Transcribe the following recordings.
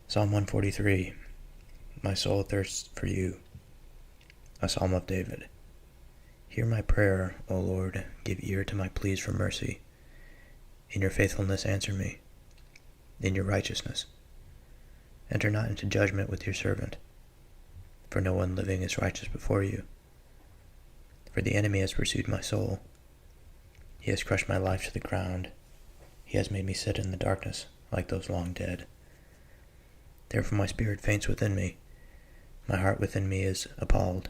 Psalm 143. My soul thirsts for you. A psalm of David. Hear my prayer, O Lord, give ear to my pleas for mercy. In your faithfulness answer me, in your righteousness. Enter not into judgment with your servant, for no one living is righteous before you. For the enemy has pursued my soul. He has crushed my life to the ground. He has made me sit in the darkness like those long dead. Therefore my spirit faints within me. My heart within me is appalled.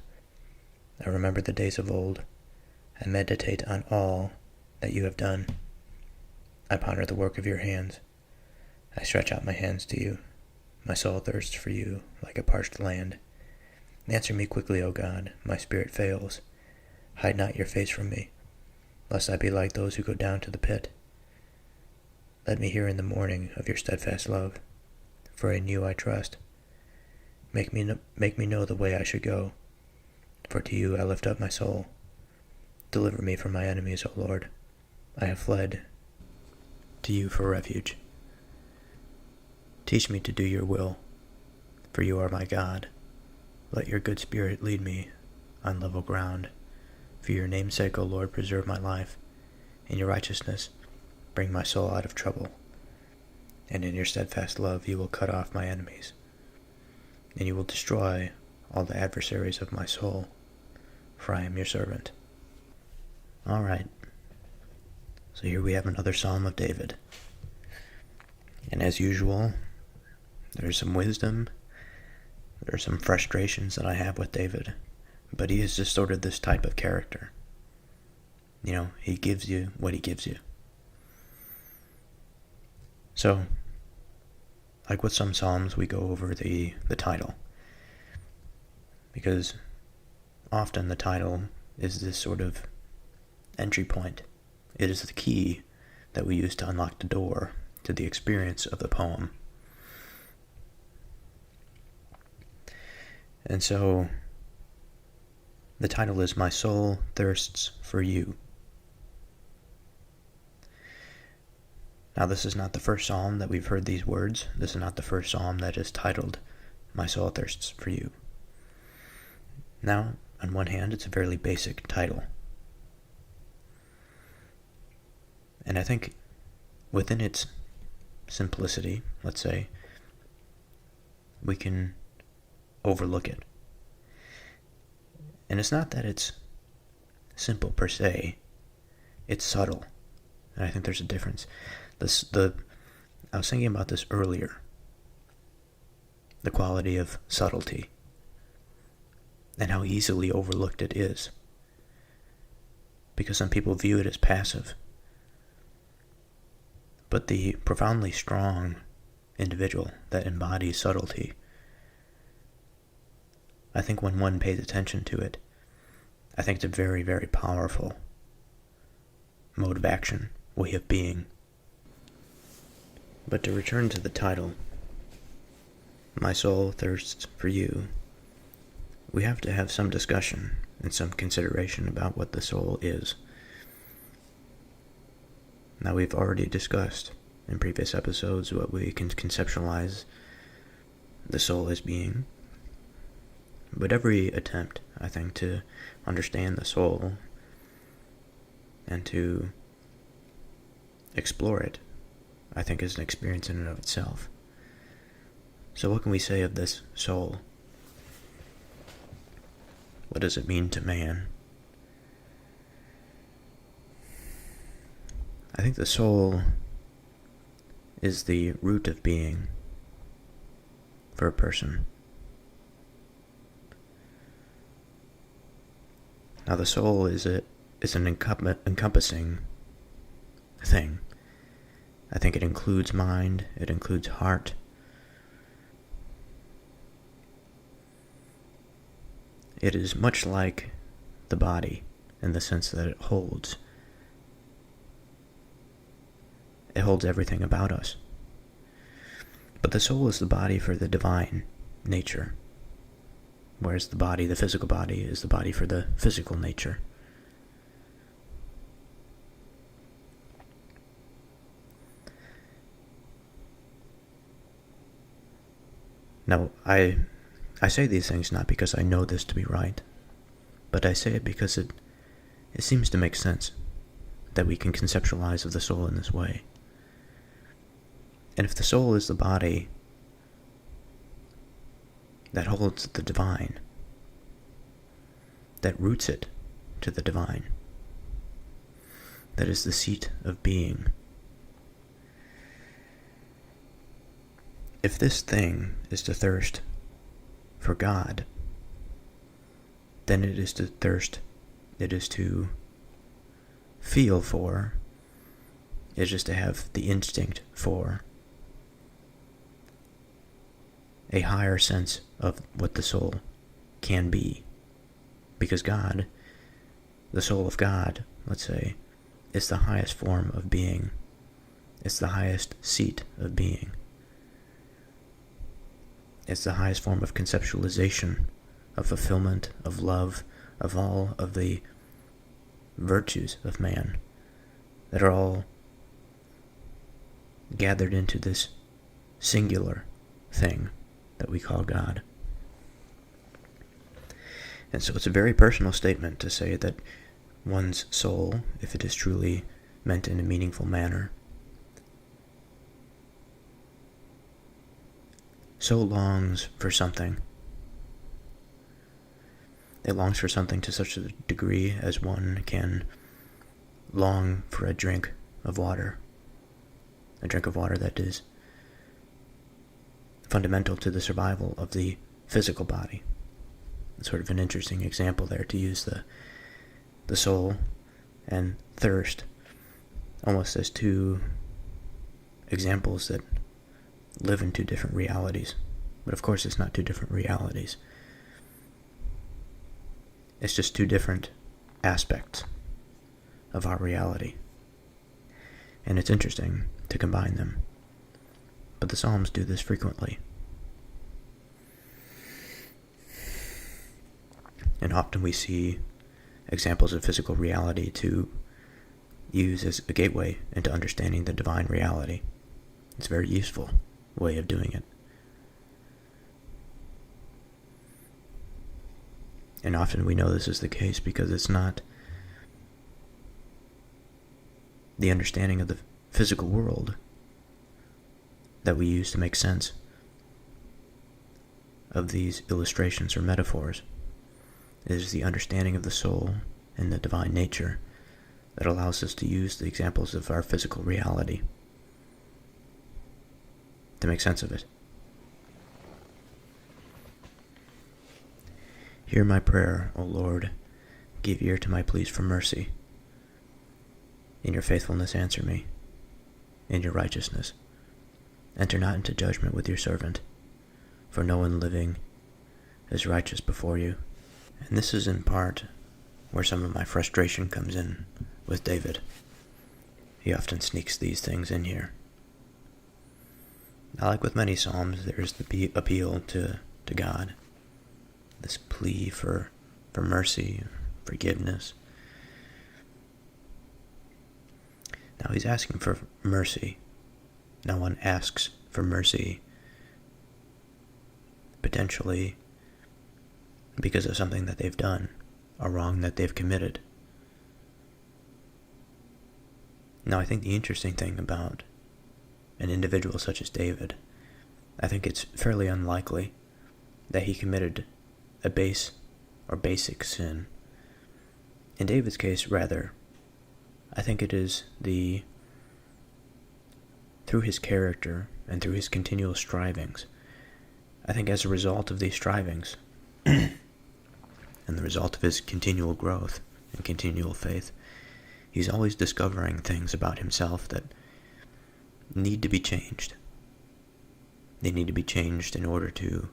I remember the days of old. I meditate on all that you have done. I ponder the work of your hands. I stretch out my hands to you. My soul thirsts for you like a parched land. Answer me quickly, O God. My spirit fails. Hide not your face from me, lest I be like those who go down to the pit. Let me hear in the morning of your steadfast love, for in you I trust. Make me know the way I should go, for to you I lift up my soul. Deliver me from my enemies, O Lord. I have fled to you for refuge. Teach me to do your will, for you are my God. Let your good spirit lead me on level ground. For your name's sake, O Lord, preserve my life. In your righteousness, bring my soul out of trouble. And in your steadfast love you will cut off my enemies. And you will destroy all the adversaries of my soul, for I am your servant. Alright, so here we have another Psalm of David. And as usual, there's some wisdom, there's some frustrations that I have with David, but he is just sort of this type of character. You know, he gives you what he gives you. So, like with some psalms, we go over the title, because often the title is this sort of entry point. It is the key that we use to unlock the door to the experience of the poem. And so, the title is My Soul Thirsts for You. Now, this is not the first psalm that we've heard these words. This is not the first psalm that is titled, My Soul Thirsts for You. Now, on one hand, it's a fairly basic title. And I think within its simplicity, let's say, we can overlook it. And it's not that it's simple per se, it's subtle. And I think there's a difference. I was thinking about this earlier. The quality of subtlety and how easily overlooked it is. Because some people view it as passive. But the profoundly strong individual that embodies subtlety, I think when one pays attention to it, I think it's a very, very powerful mode of action, way of being. But to return to the title, My Soul Thirsts for You, we have to have some discussion and some consideration about what the soul is. Now, we've already discussed in previous episodes what we can conceptualize the soul as being. But every attempt, I think, to understand the soul and to explore it, I think, is an experience in and of itself. So what can we say of this soul? What does it mean to man? I think the soul is the root of being for a person. Now, the soul is an encompassing thing. I think it includes mind, it includes heart. It is much like the body in the sense that it holds everything about us. But the soul is the body for the divine nature, whereas the physical body, is the body for the physical nature. Now, I say these things not because I know this to be right, but I say it because it seems to make sense that we can conceptualize of the soul in this way. And if the soul is the body that holds the divine, that roots it to the divine, that is the seat of being, if this thing is to thirst for God, then it is to thirst, it is to feel for, it is to have the instinct for a higher sense of what the soul can be. Because God, the soul of God, let's say, is the highest form of being. It's the highest seat of being. It's the highest form of conceptualization, of fulfillment, of love, of all of the virtues of man that are all gathered into this singular thing that we call God. And so it's a very personal statement to say that one's soul, if it is truly meant in a meaningful manner, so longs for something. It longs for something to such a degree as one can long for a drink of water that is fundamental to the survival of the physical body. It's sort of an interesting example there to use the soul and thirst almost as two examples that live in two different realities. But of course it's not two different realities. It's just two different aspects of our reality. And it's interesting to combine them. But the Psalms do this frequently. And often we see examples of physical reality to use as a gateway into understanding the divine reality. It's a very useful way of doing it. And often we know this is the case because it's not the understanding of the physical world that we use to make sense of these illustrations or metaphors. It is the understanding of the soul and the divine nature that allows us to use the examples of our physical reality to make sense of it. Hear my prayer, O Lord. Give ear to my pleas for mercy. In your faithfulness answer me. In your righteousness. Enter not into judgment with your servant, for no one living is righteous before you. And this is in part where some of my frustration comes in with David. He often sneaks these things in here. Now, like with many psalms, there's the appeal to God, this plea for mercy, forgiveness. Now he's asking for mercy. No one asks for mercy potentially because of something that they've done, a wrong that they've committed. Now I think the interesting thing about an individual such as David, I think it's fairly unlikely that he committed a base or basic sin. In David's case, rather, I think it is through his character and through his continual strivings, I think as a result of these strivings and the result of his continual growth and continual faith, he's always discovering things about himself that need to be changed. They need to be changed in order to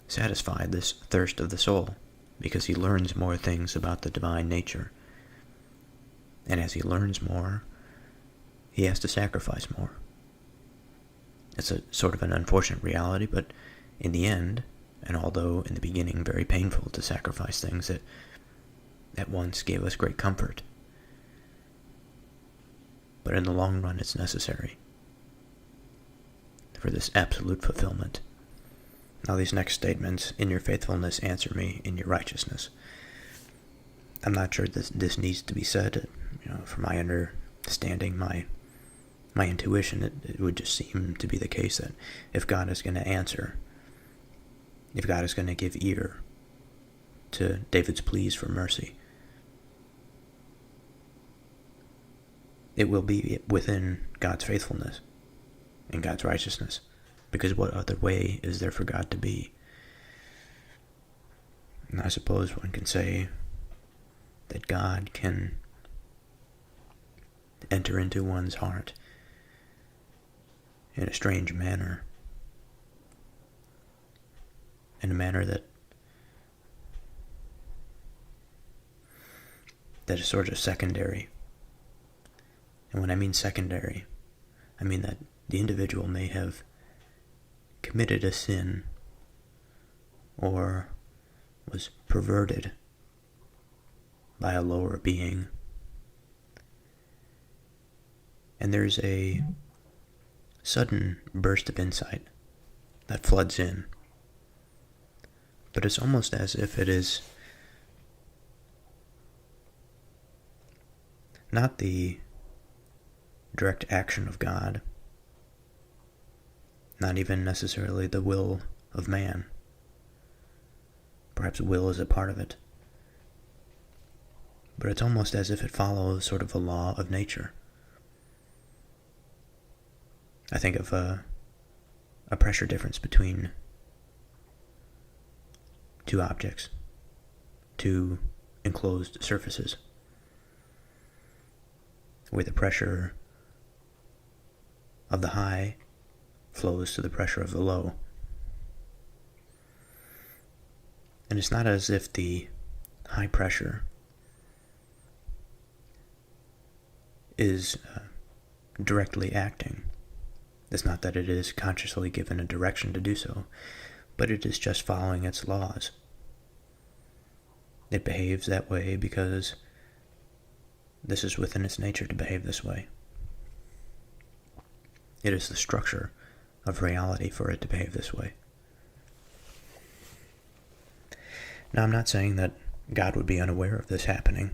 satisfy this thirst of the soul, because he learns more things about the divine nature. And as he learns more, he has to sacrifice more. It's a sort of an unfortunate reality, but in the end, and although in the beginning very painful to sacrifice things that at once gave us great comfort, but in the long run it's necessary for this absolute fulfillment Now these next statements, in your faithfulness answer me in your righteousness. I'm not sure that this needs to be said. From my understanding, my intuition, it would just seem to be the case that if God is going to answer, if God is going to give ear to David's pleas for mercy, it will be within God's faithfulness and God's righteousness, because what other way is there for God to be? And I suppose one can say that God can enter into one's heart in a strange manner, in a manner that is sort of secondary. And when I mean secondary, I mean that the individual may have committed a sin or was perverted by a lower being. And there's a sudden burst of insight that floods in. But it's almost as if it is not the direct action of God, not even necessarily the will of man. Perhaps will is a part of it. But it's almost as if it follows sort of a law of nature. I think of a pressure difference between two objects, two enclosed surfaces, where the pressure of the high flows to the pressure of the low. And it's not as if the high pressure is directly acting. It's not that it is consciously given a direction to do so, but it is just following its laws. It behaves that way because this is within its nature to behave this way. It is the structure of reality for it to behave this way. Now, I'm not saying that God would be unaware of this happening.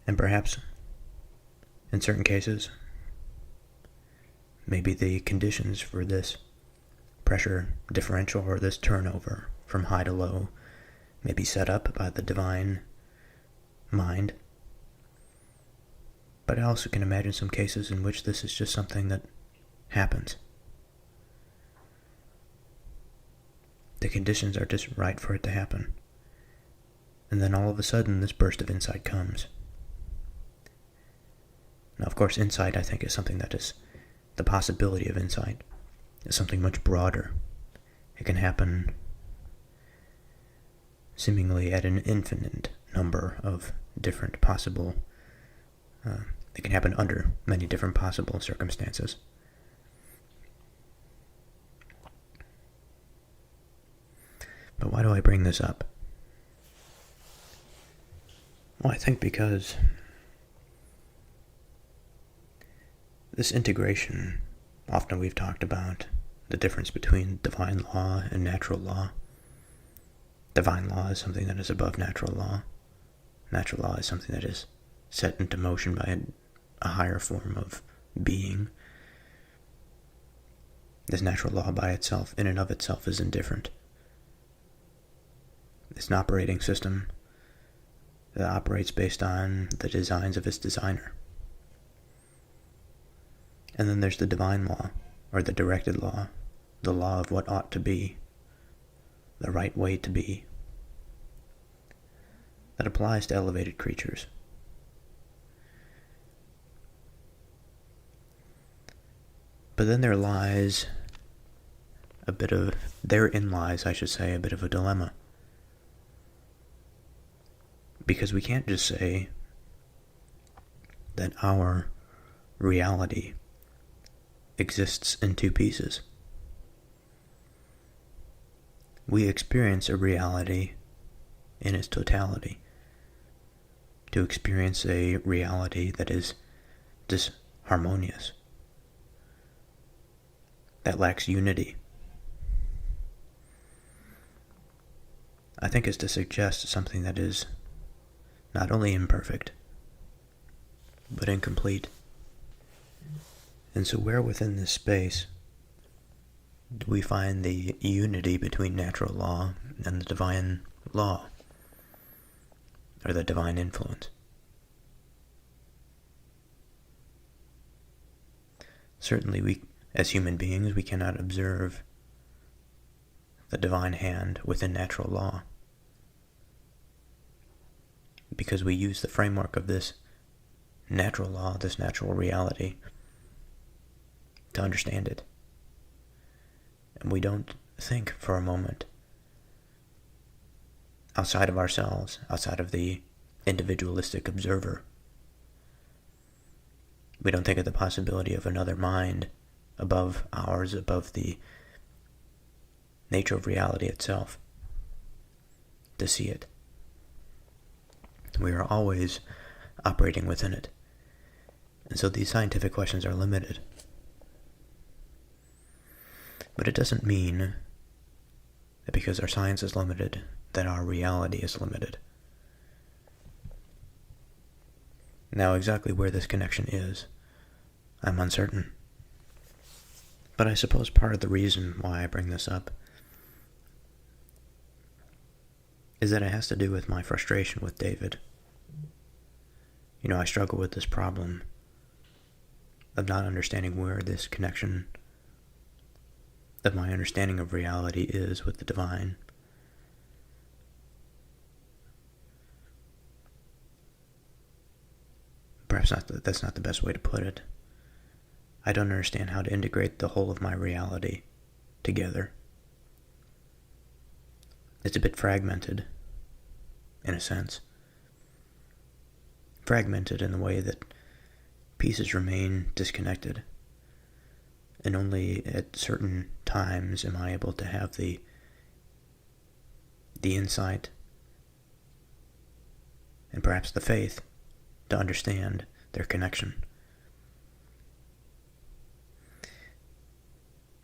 And perhaps, in certain cases, maybe the conditions for this pressure differential or this turnover from high to low may be set up by the divine mind. But I also can imagine some cases in which this is just something that happens. The conditions are just right for it to happen. And then all of a sudden, this burst of insight comes. Now, of course, insight, I think, is something that is the possibility of insight is something much broader. It can happen seemingly at an infinite number of different possible, it can happen under many different possible circumstances. But why do I bring this up? Well, I think because this integration, often we've talked about the difference between divine law and natural law. Divine law is something that is above natural law. Natural law is something that is set into motion by a higher form of being. This natural law by itself, in and of itself, is indifferent. It's an operating system that operates based on the designs of its designer. And then there's the divine law, or the directed law, the law of what ought to be, the right way to be, that applies to elevated creatures. But then therein lies a bit of a dilemma. Because we can't just say that our reality exists in two pieces. We experience a reality in its totality. To experience a reality that is disharmonious that lacks unity, I think is to suggest something that is not only imperfect, but incomplete. And so where within this space do we find the unity between natural law and the divine law, or the divine influence? Certainly we, as human beings, we cannot observe the divine hand within natural law, because we use the framework of this natural law, this natural reality, to understand it. And we don't think for a moment outside of ourselves, outside of the individualistic observer. We don't think of the possibility of another mind above ours, above the nature of reality itself, to see it. We are always operating within it. And so these scientific questions are limited. But it doesn't mean that because our science is limited, that our reality is limited. Now, exactly where this connection is, I'm uncertain. But I suppose part of the reason why I bring this up is that it has to do with my frustration with David. You know, I struggle with this problem of not understanding where this connection of my understanding of reality is with the divine. Perhaps that's not the best way to put it. I don't understand how to integrate the whole of my reality together. It's a bit fragmented, in a sense. Fragmented in the way that pieces remain disconnected. And only at certain times am I able to have the insight and perhaps the faith to understand their connection.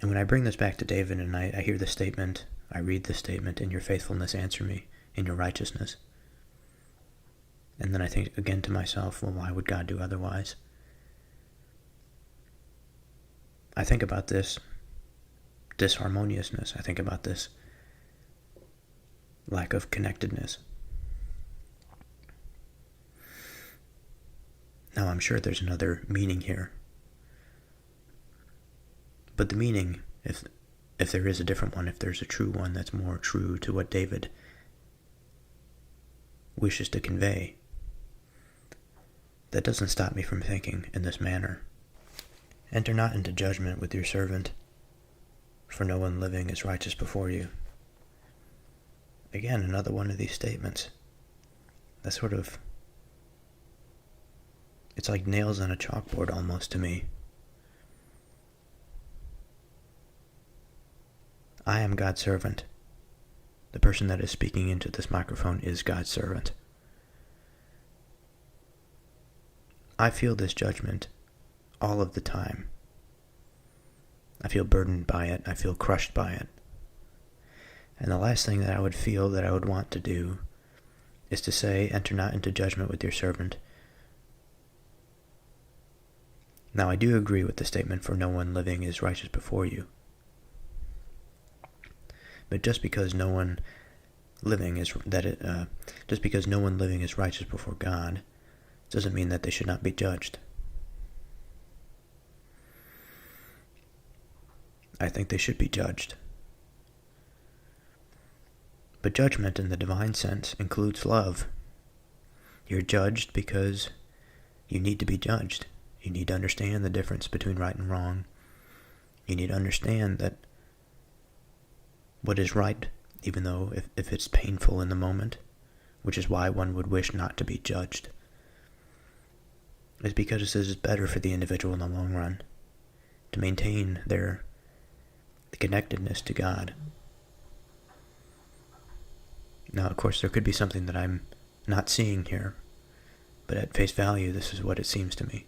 And when I bring this back to David and I hear the statement, I read the statement, "In your faithfulness answer me, in your righteousness." And then I think again to myself, well, why would God do otherwise? I think about this disharmoniousness. I think about this lack of connectedness. Now, I'm sure there's another meaning here. But the meaning, if there is a different one, if there's a true one that's more true to what David wishes to convey, that doesn't stop me from thinking in this manner. Enter not into judgment with your servant, for no one living is righteous before you. Again, another one of these statements. That sort of, it's like nails on a chalkboard almost to me. I am God's servant. The person that is speaking into this microphone is God's servant. I feel this judgment all of the time. I feel burdened by it. I feel crushed by it. And the last thing that I would feel that I would want to do is to say, enter not into judgment with your servant. Now, I do agree with the statement, for no one living is righteous before you. But just because no one living is righteous before God, doesn't mean that they should not be judged. I think they should be judged. But judgment in the divine sense includes love. You're judged because you need to be judged. You need to understand the difference between right and wrong. You need to understand that what is right, even though if it's painful in the moment, which is why one would wish not to be judged, is because this is better for the individual in the long run, to maintain the connectedness to God. Now, of course, there could be something that I'm not seeing here, but at face value, this is what it seems to me.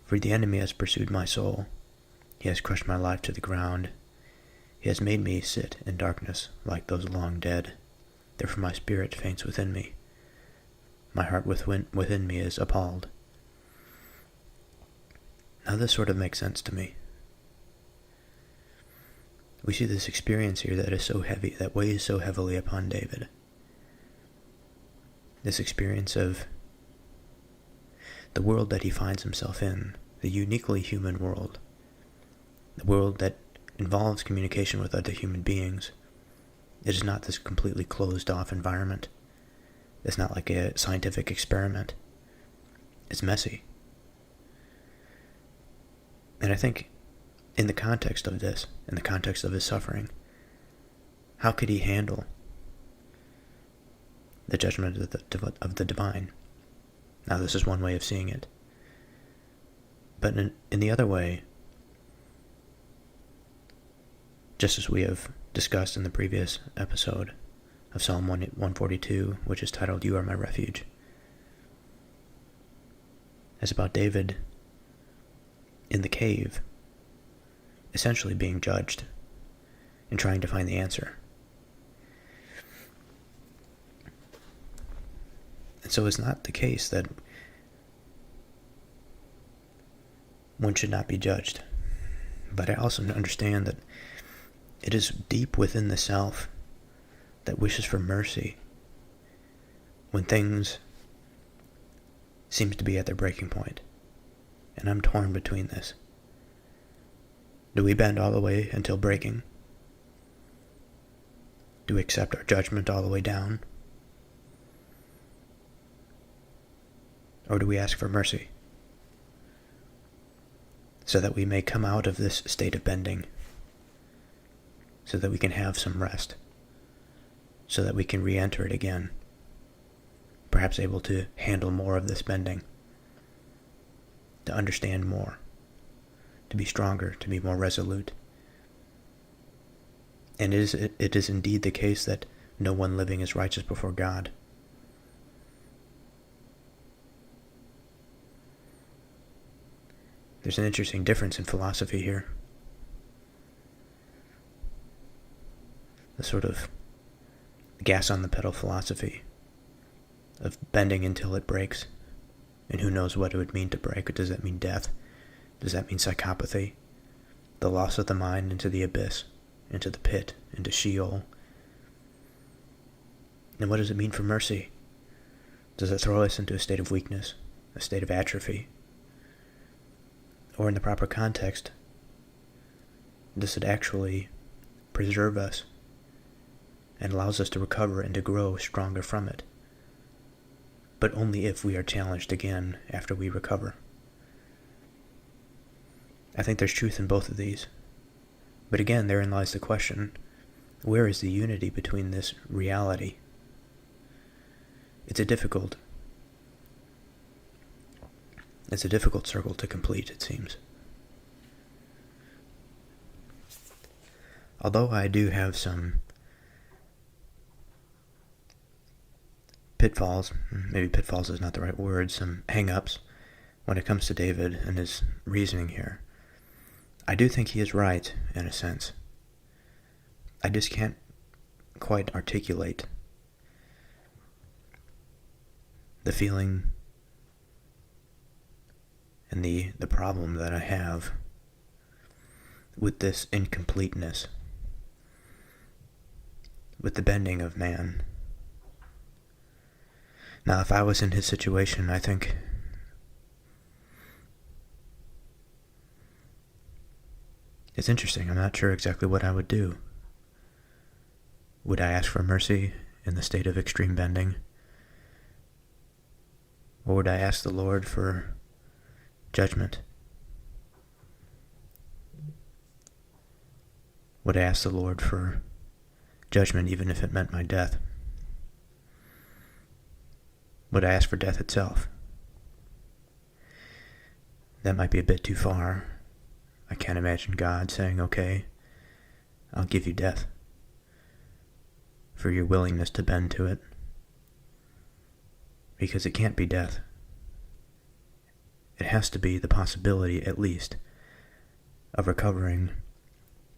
For the enemy has pursued my soul, He has crushed my life to the ground. He has made me sit in darkness like those long dead. Therefore my spirit faints within me. My heart within me is appalled. Now this sort of makes sense to me. We see this experience here that is so heavy, that weighs so heavily upon David. This experience of the world that he finds himself in, the uniquely human world, the world that involves communication with other human beings. It is not this completely closed-off environment. It's not like a scientific experiment. It's messy. And I think in the context of this, in the context of his suffering, how could he handle the judgment of the divine? Now, this is one way of seeing it. But in the other way, just as we have discussed in the previous episode of Psalm 142, which is titled, You Are My Refuge, it's about David in the cave, essentially being judged and trying to find the answer. And so it's not the case that one should not be judged. But I also understand that it is deep within the self that wishes for mercy when things seem to be at their breaking point. And I'm torn between this. Do we bend all the way until breaking? Do we accept our judgment all the way down? Or do we ask for mercy so that we may come out of this state of bending, so that we can have some rest, so that we can re-enter it again, perhaps able to handle more of this bending, to understand more, to be stronger, to be more resolute. And it is indeed the case that no one living is righteous before God. There's an interesting difference in philosophy here. The sort of gas on the pedal philosophy of bending until it breaks. And who knows what it would mean to break. Does that mean death? Does that mean psychopathy? The loss of the mind into the abyss, into the pit, into Sheol? And what does it mean for mercy? Does it throw us into a state of weakness, a state of atrophy? Or in the proper context, does it actually preserve us and allows us to recover and to grow stronger from it? But only if we are challenged again after we recover. I think there's truth in both of these. But again, therein lies the question, where is the unity between this reality? It's a difficult circle to complete, it seems. Although I do have some pitfalls, maybe pitfalls is not the right word, some hang-ups when it comes to David and his reasoning here, I do think he is right, in a sense. I just can't quite articulate the feeling and the problem that I have with this incompleteness, with the bending of man. Now, if I was in his situation, I think it's interesting. I'm not sure exactly what I would do. Would I ask for mercy in the state of extreme bending? Or would I ask the Lord for judgment? Would I ask the Lord for judgment even if it meant my death? Would I ask for death itself? That might be a bit too far. I can't imagine God saying, okay, I'll give you death for your willingness to bend to it. Because it can't be death. It has to be the possibility, at least, of recovering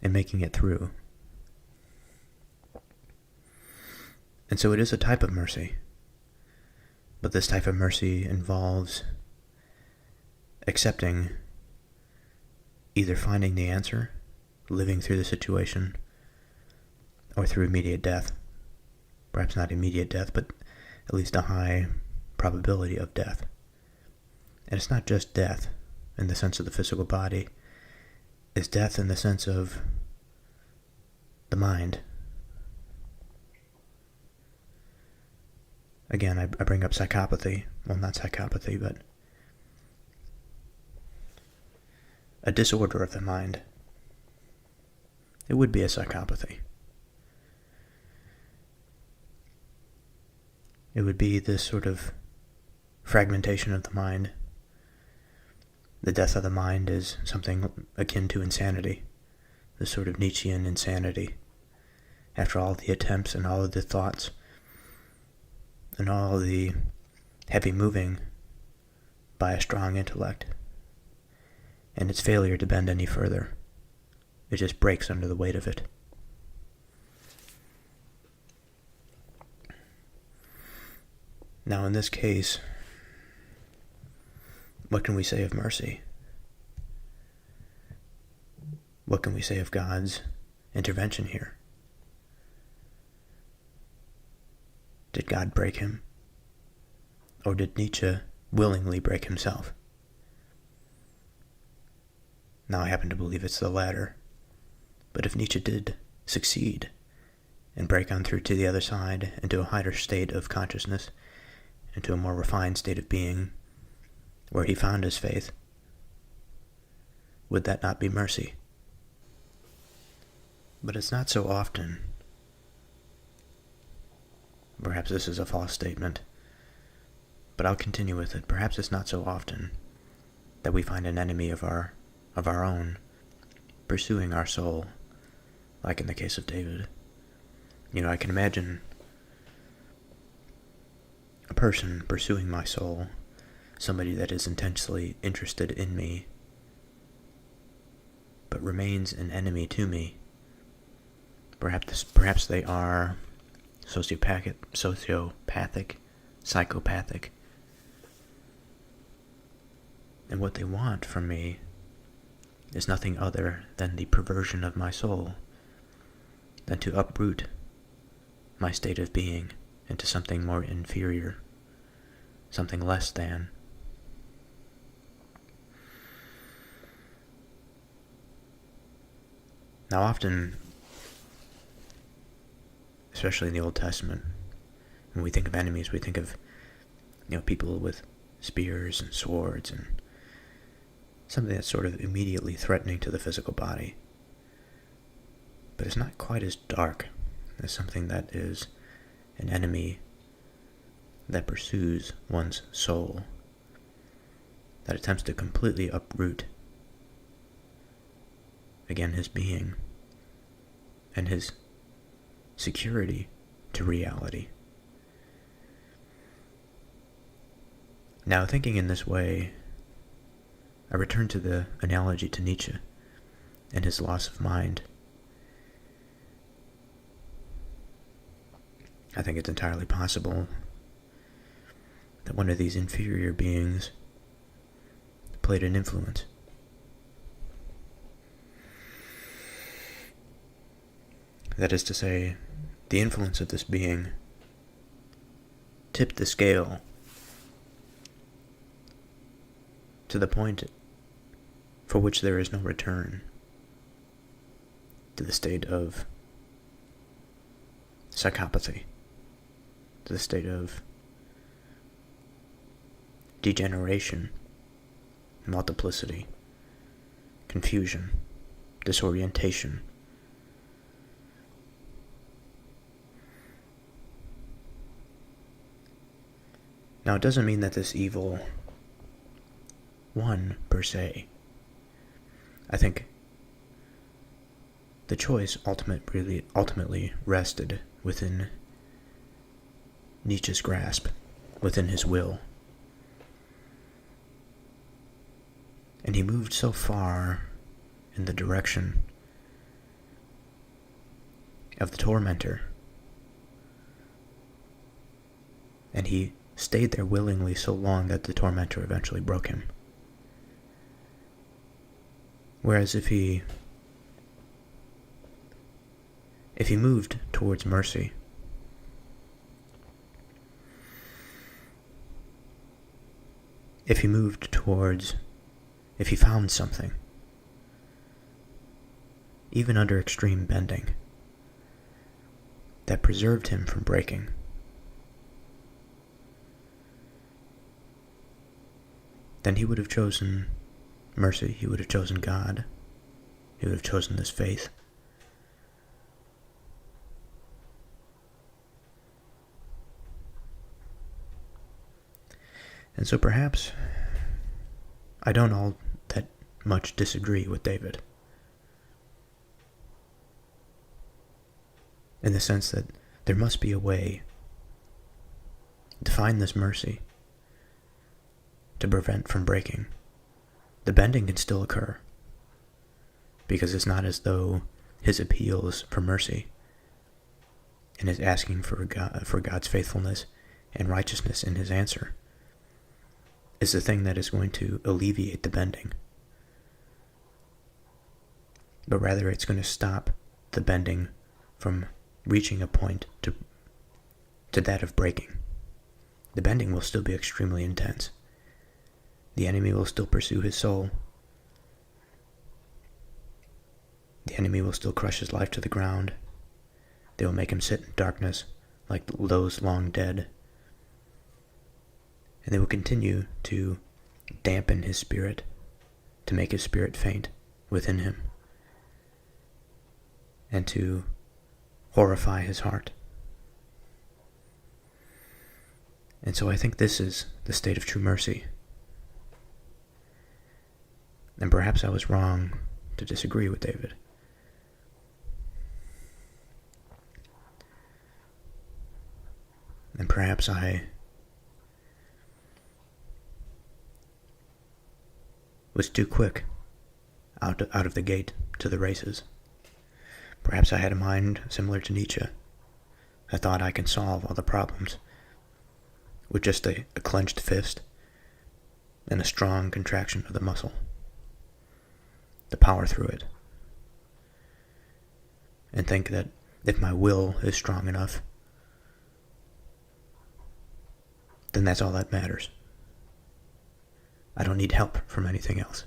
and making it through. And so it is a type of mercy. But this type of mercy involves accepting either finding the answer, living through the situation, or through immediate death. Perhaps not immediate death, but at least a high probability of death. And it's not just death in the sense of the physical body. It's death in the sense of the mind. Again, I bring up psychopathy. Well, not psychopathy, but a disorder of the mind. It would be a psychopathy. It would be this sort of fragmentation of the mind. The death of the mind is something akin to insanity, this sort of Nietzschean insanity. After all the attempts and all of the thoughts and all the heavy moving by a strong intellect, and its failure to bend any further, it just breaks under the weight of it. Now, in this case, what can we say of mercy? What can we say of God's intervention here? Did God break him? Or did Nietzsche willingly break himself? Now, I happen to believe it's the latter. But if Nietzsche did succeed and break on through to the other side, into a higher state of consciousness, into a more refined state of being, where he found his faith, would that not be mercy? But it's not so often. Perhaps this is a false statement, but I'll continue with it. Perhaps it's not so often that we find an enemy of our own pursuing our soul, like in the case of David. I can imagine a person pursuing my soul, somebody that is intensely interested in me, but remains an enemy to me. Perhaps they are sociopathic, psychopathic. And what they want from me is nothing other than the perversion of my soul, than to uproot my state of being into something more inferior, something less than. Now, often, especially in the Old Testament, when we think of enemies, we think of, people with spears and swords and something that's sort of immediately threatening to the physical body. But it's not quite as dark as something that is an enemy that pursues one's soul, that attempts to completely uproot, again, his being and his security to reality. Now, thinking in this way, I return to the analogy to Nietzsche and his loss of mind. I think it's entirely possible that one of these inferior beings played an influence. That is to say, the influence of this being tipped the scale to the point for which there is no return, to the state of psychopathy, to the state of degeneration, multiplicity, confusion, disorientation. Now, it doesn't mean that this evil won, per se. I think the choice ultimately rested within Nietzsche's grasp, within his will. And he moved so far in the direction of the tormentor. And he stayed there willingly so long that the tormentor eventually broke him. Whereas if he moved towards mercy, if he found something, even under extreme bending, that preserved him from breaking, then he would have chosen mercy, he would have chosen God, he would have chosen this faith. And so perhaps I don't all that much disagree with David, in the sense that there must be a way to find this mercy to prevent from breaking. The bending can still occur, because it's not as though his appeal is for mercy and his asking for God's faithfulness and righteousness in his answer is the thing that is going to alleviate the bending. But rather it's going to stop the bending from reaching a point to that of breaking. The bending will still be extremely intense. The enemy will still pursue his soul. The enemy will still crush his life to the ground. They will make him sit in darkness like those long dead. And they will continue to dampen his spirit, to make his spirit faint within him, and to horrify his heart. And so I think this is the state of true mercy. And perhaps I was wrong to disagree with David. And perhaps I was too quick out of the gate to the races. Perhaps I had a mind similar to Nietzsche. I thought I can solve all the problems with just a clenched fist and a strong contraction of the muscle. The power through it. And think that if my will is strong enough, then that's all that matters. I don't need help from anything else.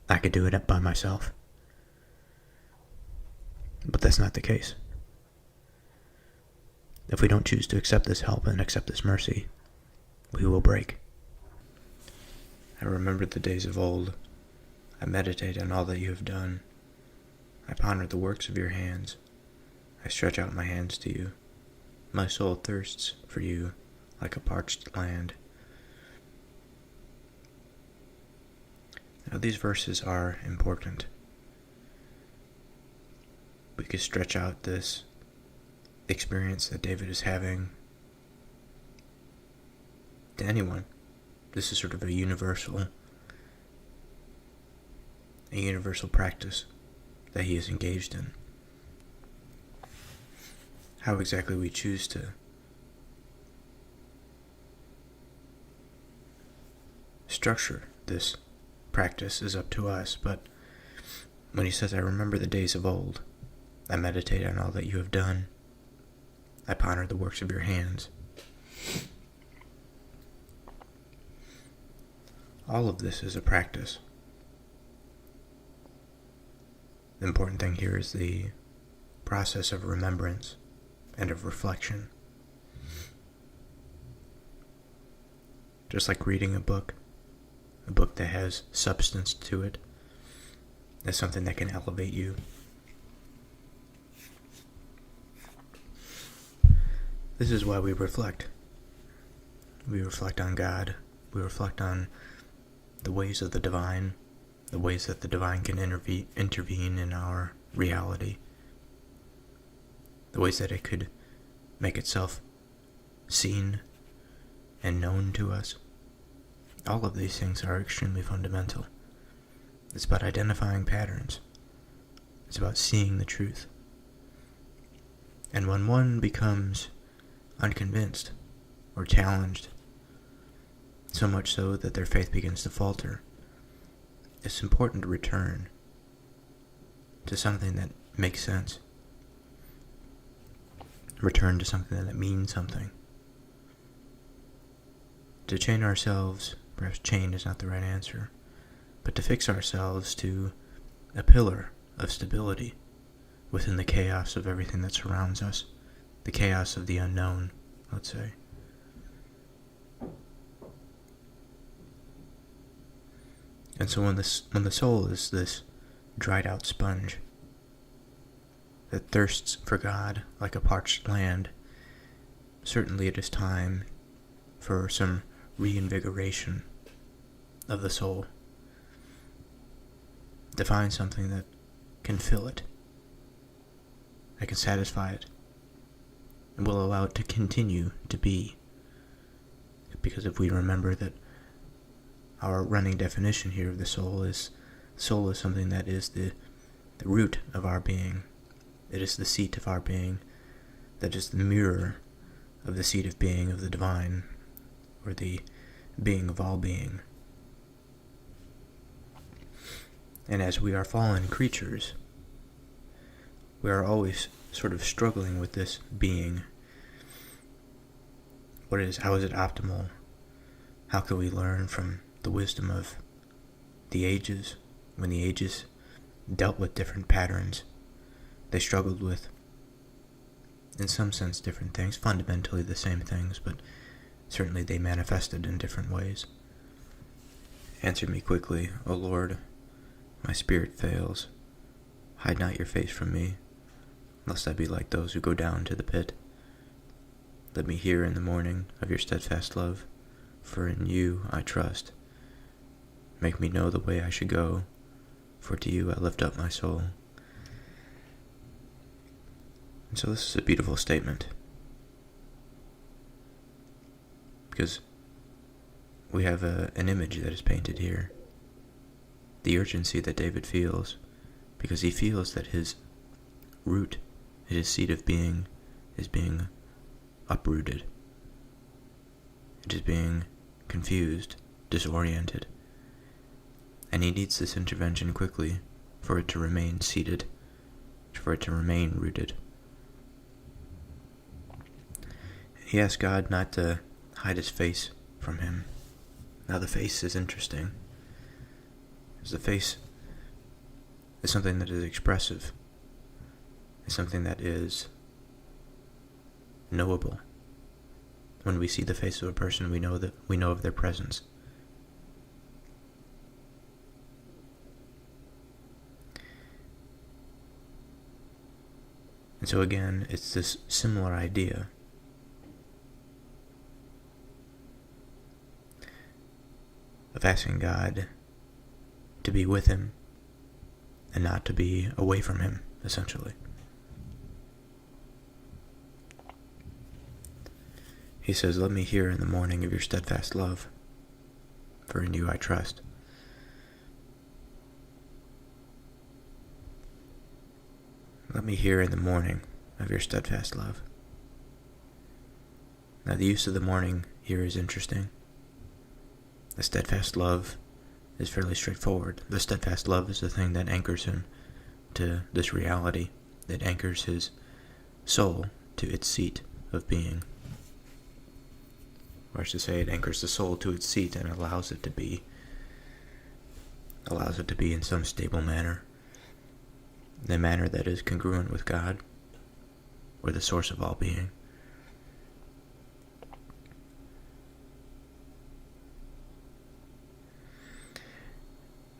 I could do it by myself. But that's not the case. If we don't choose to accept this help and accept this mercy, we will break. I remember the days of old. I meditate on all that you have done. I ponder the works of your hands. I stretch out my hands to you. My soul thirsts for you like a parched land. Now these verses are important. We could stretch out this experience that David is having to anyone. This is sort of a universal practice that he is engaged in. How exactly we choose to structure this practice is up to us, but when he says, I remember the days of old, I meditate on all that you have done, I ponder the works of your hands. All of this is a practice. The important thing here is the process of remembrance and of reflection. Just like reading a book that has substance to it, is something that can elevate you. This is why we reflect. We reflect on God. We reflect on the ways of the divine, the ways that the divine can intervene in our reality, the ways that it could make itself seen and known to us. All of these things are extremely fundamental. It's about identifying patterns. It's about seeing the truth. And when one becomes unconvinced or challenged, so much so that their faith begins to falter, it's important to return to something that makes sense. Return to something that means something. To chain ourselves, perhaps chain is not the right answer, but to fix ourselves to a pillar of stability within the chaos of everything that surrounds us, the chaos of the unknown, let's say. And so when the soul is this dried out sponge that thirsts for God like a parched land, certainly it is time for some reinvigoration of the soul, to find something that can fill it, that can satisfy it, and will allow it to continue to be. Because if we remember that our running definition here of the soul is something that is the root of our being. It is the seat of our being, that is the mirror of the seat of being of the divine, or the being of all being. And as we are fallen creatures, we are always sort of struggling with this being. How is it optimal? How can we learn from the wisdom of the ages, when the ages dealt with different patterns? They struggled with, in some sense, different things, fundamentally the same things, but certainly they manifested in different ways. Answer me quickly, O Lord, my spirit fails. Hide not your face from me, lest I be like those who go down to the pit. Let me hear in the morning of your steadfast love, for in you I trust. Make me know the way I should go, for to you I lift up my soul. And so this is a beautiful statement, because we have an image that is painted here. The urgency that David feels, because he feels that his root, his seat of being, is being uprooted. It is being confused, disoriented. And he needs this intervention quickly for it to remain seated, for it to remain rooted. He asks God not to hide his face from him. Now the face is interesting, because the face is something that is expressive. It's something that is knowable. When we see the face of a person, we know of their presence. And so again, it's this similar idea. Of asking God to be with him and not to be away from him, essentially. He says, let me hear in the morning of your steadfast love, for in you I trust. Let me hear in the morning of your steadfast love. Now the use of the morning here is interesting. The steadfast love is fairly straightforward. The steadfast love is the thing that anchors him to this reality, that anchors his soul to its seat of being. Or I should say, it anchors the soul to its seat and allows it to be in some stable manner, in a manner that is congruent with God, or the source of all being.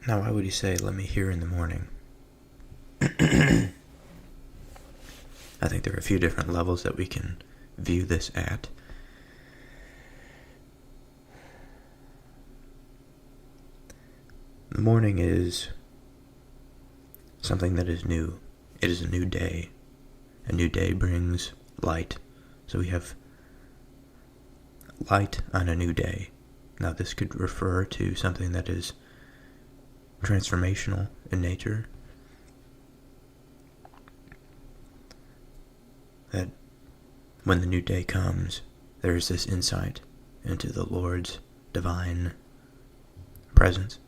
Now, why would he say, let me hear in the morning? I think there are a few different levels that we can view this at. The morning is something that is new. It is a new day. A new day brings light. So we have light on a new day. Now this could refer to something that is transformational in nature. That when the new day comes, there is this insight into the Lord's divine presence.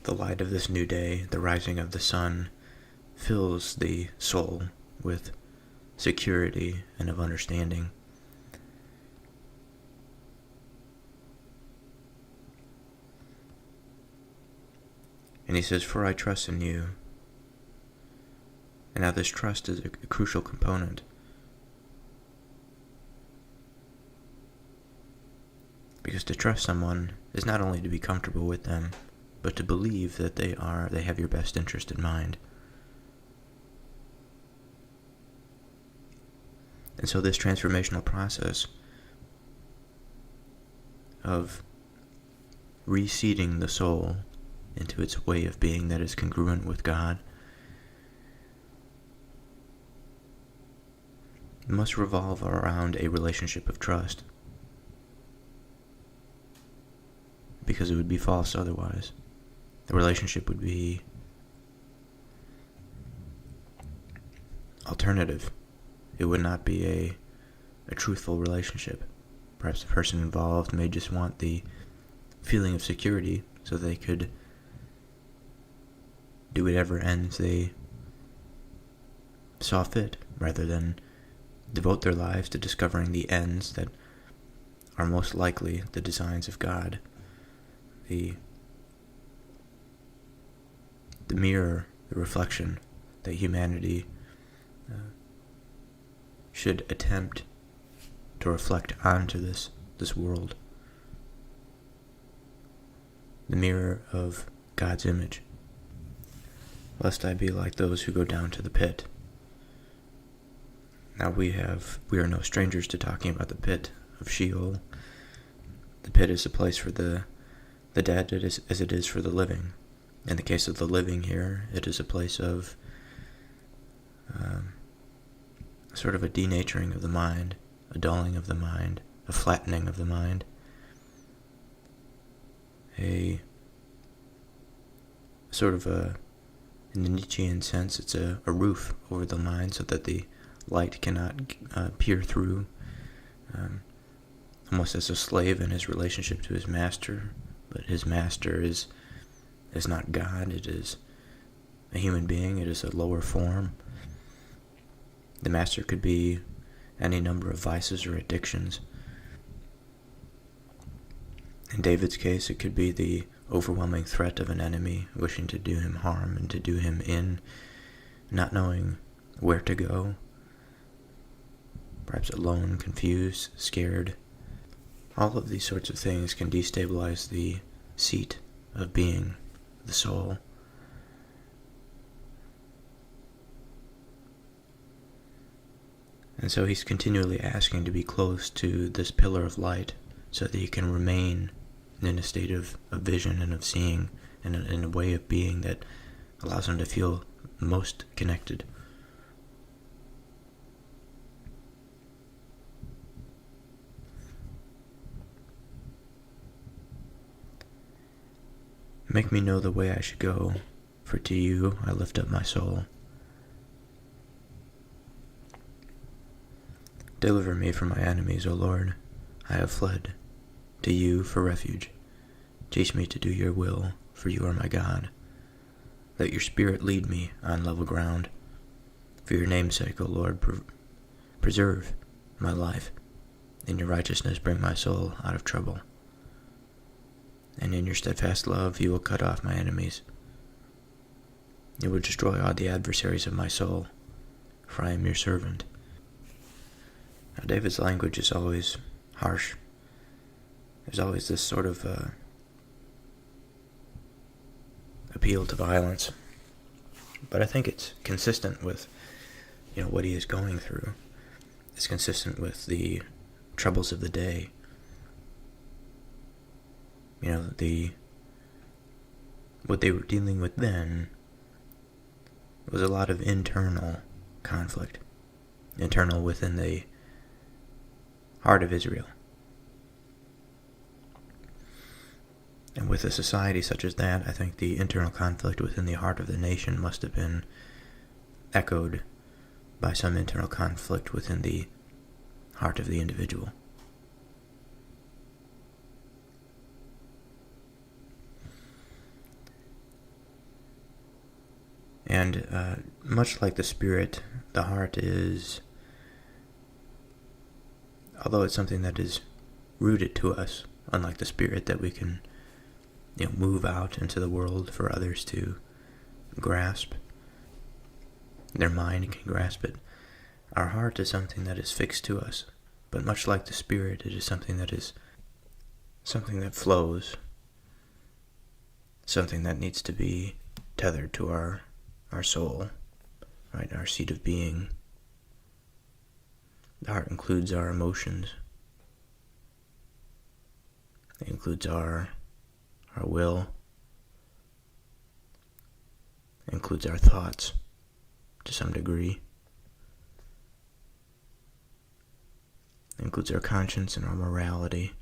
The light of this new day, the rising of the sun, fills the soul with security and of understanding. And he says, "For I trust in you." And now this trust is a crucial component. Because to trust someone is not only to be comfortable with them, but to believe that they have your best interest in mind. And so this transformational process of reseating the soul into its way of being that is congruent with God must revolve around a relationship of trust, because it would be false otherwise. The relationship would be alternative. It would not be a truthful relationship. Perhaps the person involved may just want the feeling of security so they could do whatever ends they saw fit, rather than devote their lives to discovering the ends that are most likely the designs of God. The mirror, the reflection that humanity should attempt to reflect onto this world. The mirror of God's image. Lest I be like those who go down to the pit. Now we are no strangers to talking about the pit of Sheol. The pit is a place for the dead as it is for the living. In the case of the living here, it is a place of sort of a denaturing of the mind, a dulling of the mind, a flattening of the mind, a sort of in the Nietzschean sense, it's a roof over the mind so that the light cannot peer through, almost as a slave in his relationship to his master. But his master is not God, it is a human being, it is a lower form. The master could be any number of vices or addictions. In David's case, it could be the overwhelming threat of an enemy wishing to do him harm and to do him in, not knowing where to go, perhaps alone, confused, scared. All of these sorts of things can destabilize the seat of being, the soul. And so he's continually asking to be close to this pillar of light so that he can remain in a state of vision and of seeing, and in a way of being that allows him to feel most connected. Make me know the way I should go, for to you I lift up my soul. Deliver me from my enemies, O Lord. I have fled to you for refuge. Teach me to do your will, for you are my God. Let your spirit lead me on level ground. For your name's sake, O Lord, preserve my life. In your righteousness bring my soul out of trouble. And in your steadfast love you will cut off my enemies. You will destroy all the adversaries of my soul, for I am your servant. Now, David's language is always harsh. There's always this sort of appeal to violence. But I think it's consistent with, what he is going through. It's consistent with the troubles of the day. What they were dealing with then was a lot of internal conflict, internal within the heart of Israel. And with a society such as that, I think the internal conflict within the heart of the nation must have been echoed by some internal conflict within the heart of the individual. And much like the spirit, the heart is, although it's something that is rooted to us, unlike the spirit that we can move out into the world for others to grasp. Their mind can grasp it. Our heart is something that is fixed to us, but much like the spirit, it is something that flows, something that needs to be tethered to our soul, right? Our seat of being. The heart includes our emotions. It includes our will. It includes our thoughts to some degree. It includes our conscience and our morality.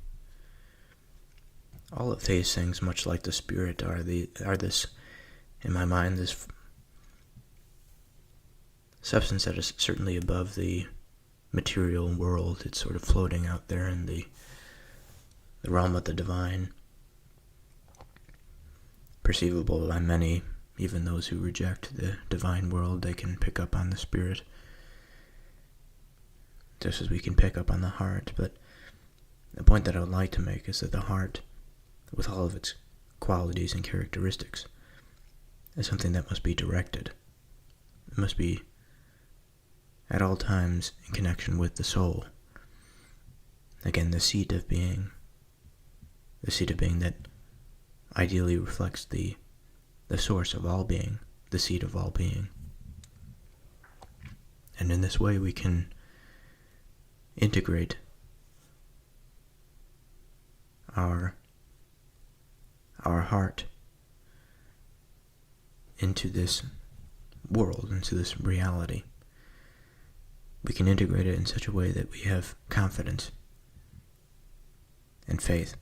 All of these things, much like the spirit, are this, in my mind, this substance that is certainly above the material world. It's sort of floating out there in the realm of the divine, perceivable by many, even those who reject the divine world. They can pick up on the spirit, just as we can pick up on the heart. But the point that I would like to make is that the heart, with all of its qualities and characteristics, is something that must be directed. It must be at all times in connection with the soul. Again, the seat of being that ideally reflects the source of all being, the seat of all being. And in this way we can integrate our heart into this world, into this reality. We can integrate it in such a way that we have confidence and faith.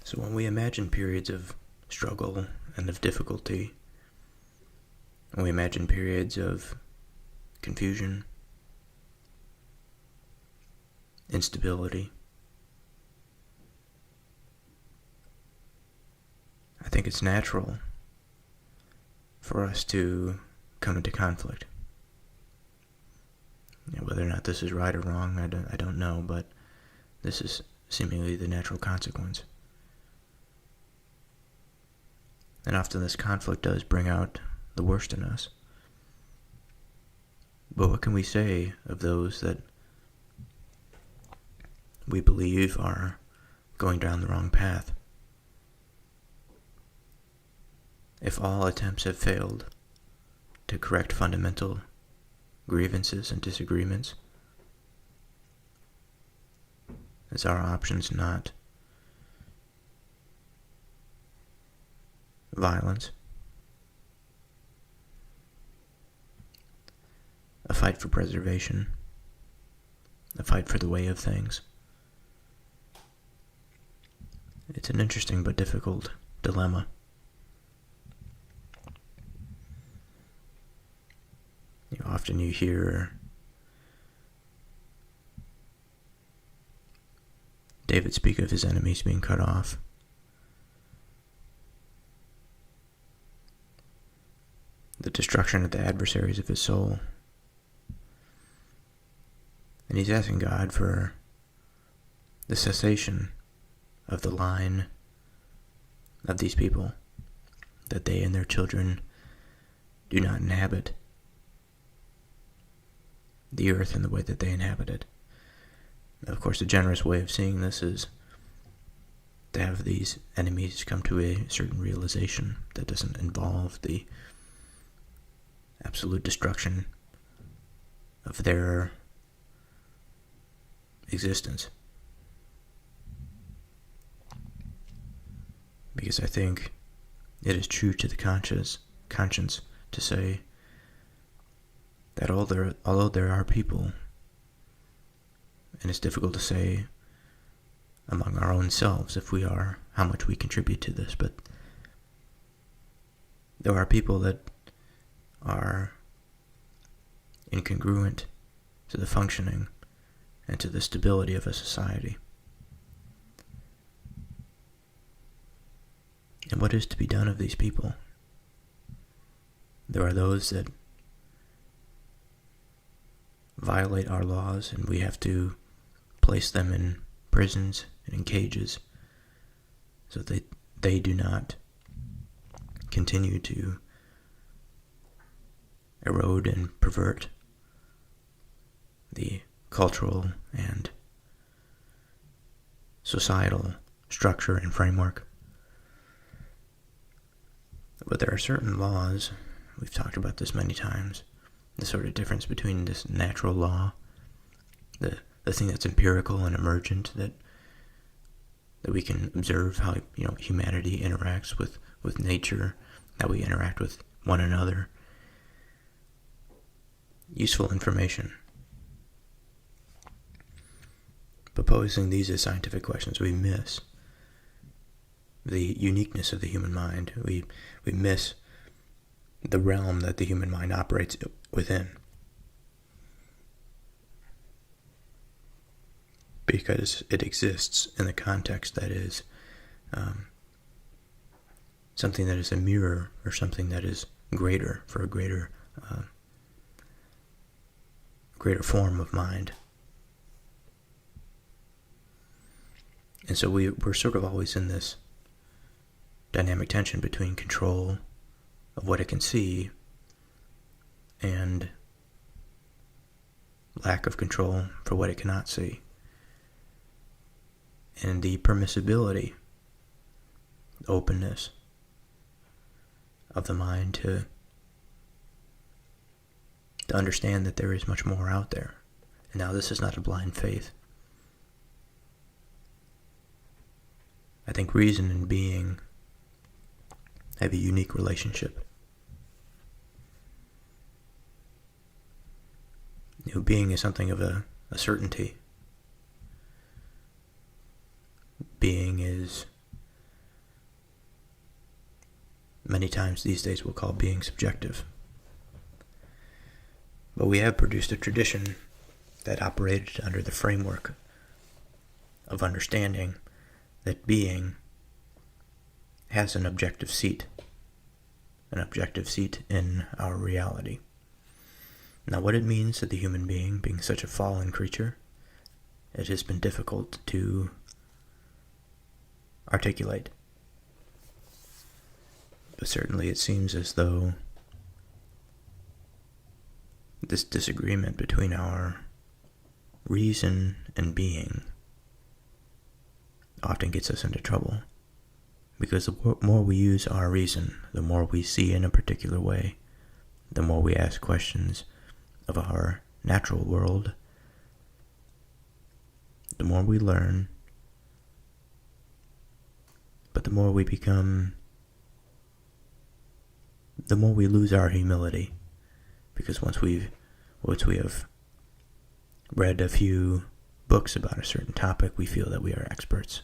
So when we imagine periods of struggle and of difficulty, when we imagine periods of confusion, instability, I think it's natural for us to come into conflict. Whether or not this is right or wrong, I don't know, but this is seemingly the natural consequence. And often this conflict does bring out the worst in us. But what can we say of those that we believe are going down the wrong path? If all attempts have failed to correct fundamental grievances and disagreements, is our options not violence, a fight for preservation, a fight for the way of things? It's an interesting but difficult dilemma. Often you hear David speak of his enemies being cut off. The destruction of the adversaries of his soul. And he's asking God for the cessation of the line of these people, that they and their children do not inhabit the earth in the way that they inhabit it. Of course, a generous way of seeing this is to have these enemies come to a certain realization that doesn't involve the absolute destruction of their existence. Because I think it is true to the conscience to say that although there are people, and it's difficult to say among our own selves. If we are, how much we contribute to this. But there are people that are incongruent to the functioning and to the stability of a society. And what is to be done of these people? There are those that violate our laws, and we have to place them in prisons and in cages so that they do not continue to erode and pervert the cultural and societal structure and framework. But there are certain laws, we've talked about this many times, the sort of difference between this natural law, the thing that's empirical and emergent, that we can observe how humanity interacts with nature, how we interact with one another. Useful information. But posing these as scientific questions, we miss the uniqueness of the human mind. We miss the realm that the human mind operates within. Because it exists in the context that is something that is a mirror, or something that is greater, for a greater form of mind. And so we're sort of always in this dynamic tension between control of what it can see and lack of control for what it cannot see. And the permissibility, openness of the mind to understand that there is much more out there. And now this is not a blind faith. I think reason and being have a unique relationship. Being is something of a certainty. Being is, many times these days we'll call being subjective. But we have produced a tradition that operated under the framework of understanding that being has an objective seat in our reality. Now, what it means to the human being such a fallen creature, it has been difficult to articulate. But certainly it seems as though this disagreement between our reason and being often gets us into trouble. Because the more we use our reason, the more we see in a particular way, the more we ask questions of our natural world, the more we learn, but the more we lose our humility. Because once we have read a few books about a certain topic, we feel that we are experts.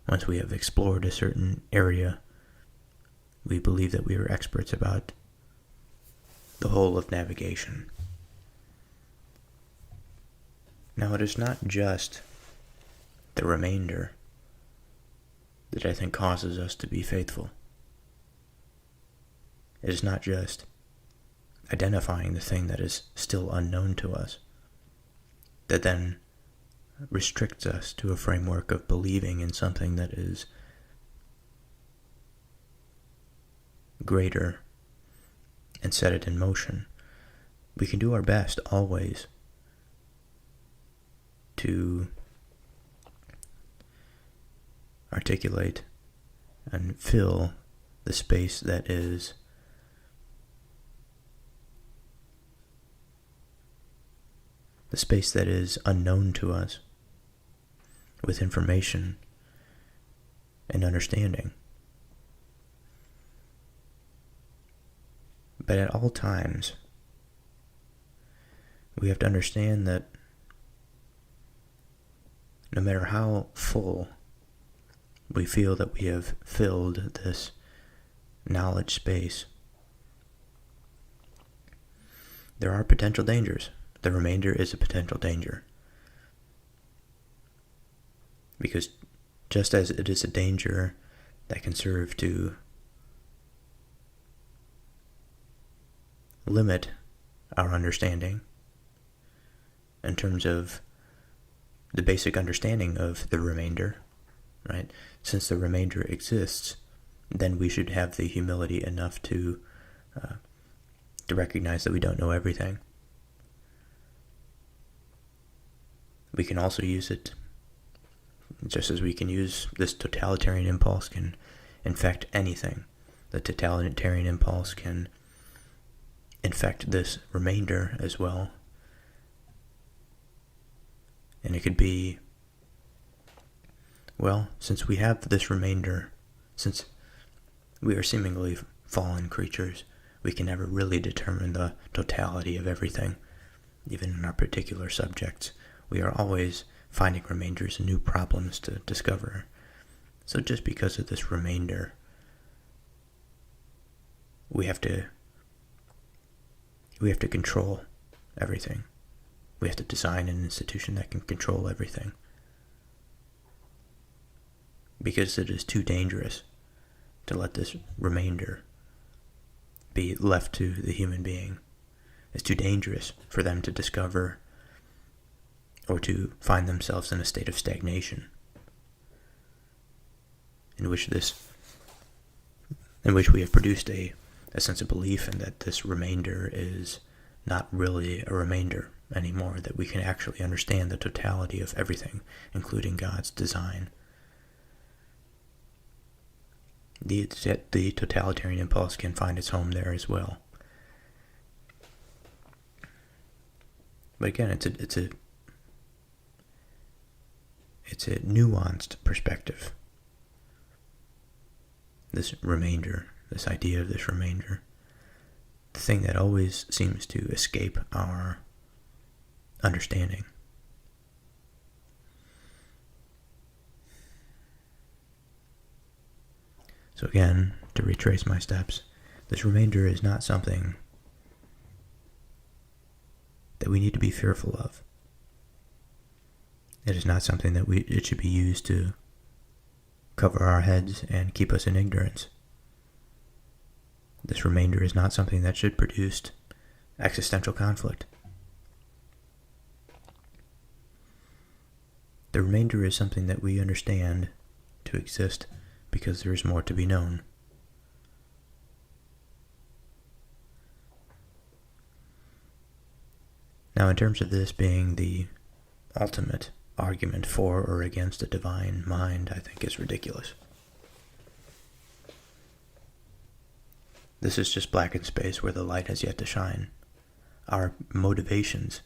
Once we have explored a certain area, we believe that we are experts about the whole of navigation. Now, it is not just the remainder that I think causes us to be faithful. It is not just identifying the thing that is still unknown to us that then restricts us to a framework of believing in something that is greater and set it in motion. We can do our best always to articulate and fill the space that is unknown to us with information and understanding. But at all times, we have to understand that no matter how full we feel that we have filled this knowledge space, there are potential dangers. The remainder is a potential danger. Because just as it is a danger that can serve to limit our understanding in terms of the basic understanding of the remainder, right? Since the remainder exists, then we should have the humility enough to recognize that we don't know everything. We can also use it, just as we can use this totalitarian impulse can infect anything. The totalitarian impulse can infect this remainder as well. And it could be, well, since we have this remainder, since we are seemingly fallen creatures, we can never really determine the totality of everything, even in our particular subjects. We are always finding remainders and new problems to discover. So just because of this remainder, we have to control everything. We have to design an institution that can control everything. Because it is too dangerous to let this remainder be left to the human being. It's too dangerous for them to discover or to find themselves in a state of stagnation in which we have produced a sense of belief in that this remainder is not really a remainder anymore, that we can actually understand the totality of everything, including God's design. The totalitarian impulse can find its home there as well. But again, it's a nuanced perspective. This remainder, this idea of this remainder, the thing that always seems to escape our understanding. So again, to retrace my steps, this remainder is not something that we need to be fearful of. It is not something that it should be used to cover our heads and keep us in ignorance. This remainder is not something that should produce existential conflict. The remainder is something that we understand to exist because there is more to be known. Now, in terms of this being the ultimate argument for or against a divine mind, I think is ridiculous. This is just blackened space where the light has yet to shine. Our motivations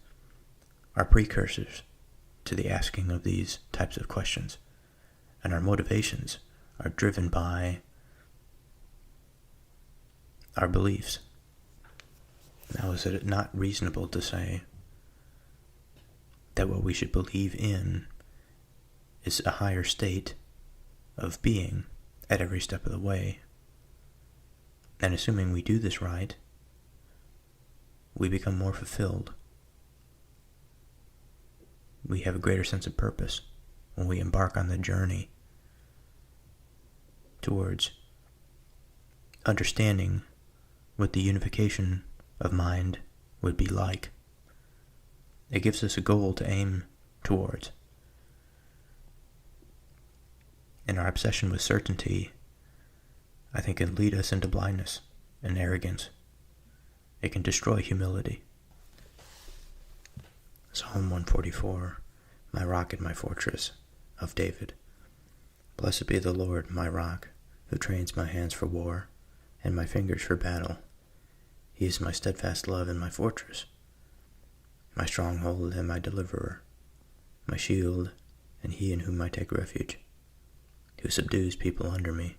are precursors to the asking of these types of questions. And our motivations are driven by our beliefs. Now, is it not reasonable to say that what we should believe in is a higher state of being at every step of the way? And assuming we do this right, we become more fulfilled. We have a greater sense of purpose when we embark on the journey towards understanding what the unification of mind would be like. It gives us a goal to aim towards. And our obsession with certainty, I think, can lead us into blindness and arrogance. It can destroy humility. Psalm 144, my rock and my fortress, of David. Blessed be the Lord, my rock, who trains my hands for war, and my fingers for battle. He is my steadfast love and my fortress, my stronghold and my deliverer, my shield, and he in whom I take refuge, who subdues people under me.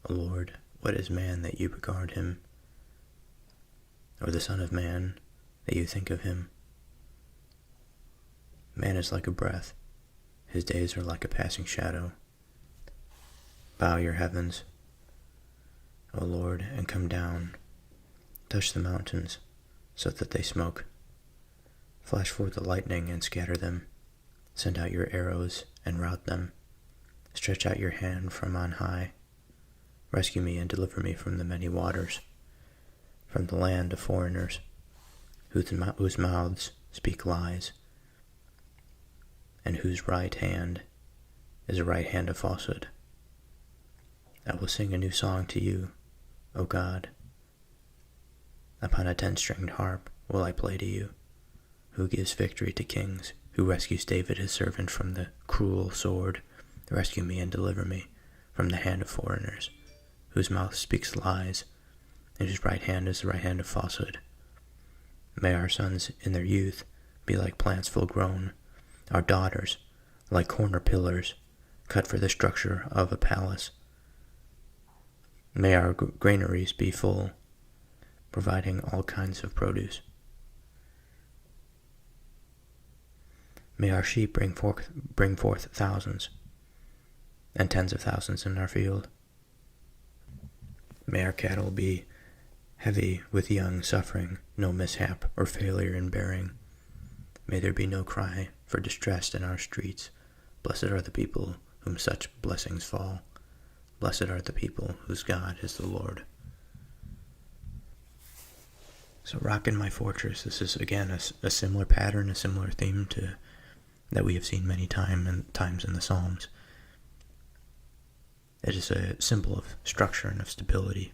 O Lord, what is man that you regard him, or the Son of Man that you think of him? Man is like a breath, His days are like a passing shadow. Bow your heavens, O Lord, and come down. Touch the mountains, so that they smoke. Flash forth the lightning and scatter them. Send out your arrows and rout them. Stretch out your hand from on high. Rescue me and deliver me from the many waters, from the land of foreigners, whose mouths speak lies, and whose right hand is a right hand of falsehood. I will sing a new song to you, O God. Upon a 10-stringed harp will I play to you, who gives victory to kings, who rescues David his servant from the cruel sword. Rescue me and deliver me from the hand of foreigners, whose mouth speaks lies, and whose right hand is the right hand of falsehood. May our sons in their youth be like plants full grown, our daughters like corner pillars cut for the structure of a palace. May our granaries be full, providing all kinds of produce. May our sheep bring forth thousands, and tens of thousands in our field. May our cattle be heavy with young, suffering no mishap or failure in bearing. May there be no cry for distress in our streets. Blessed are the people whom such blessings fall. Blessed are the people whose God is the Lord. So Rock in My Fortress, this is again a similar pattern, a similar theme to that we have seen many times in the Psalms. It is a symbol of structure and of stability,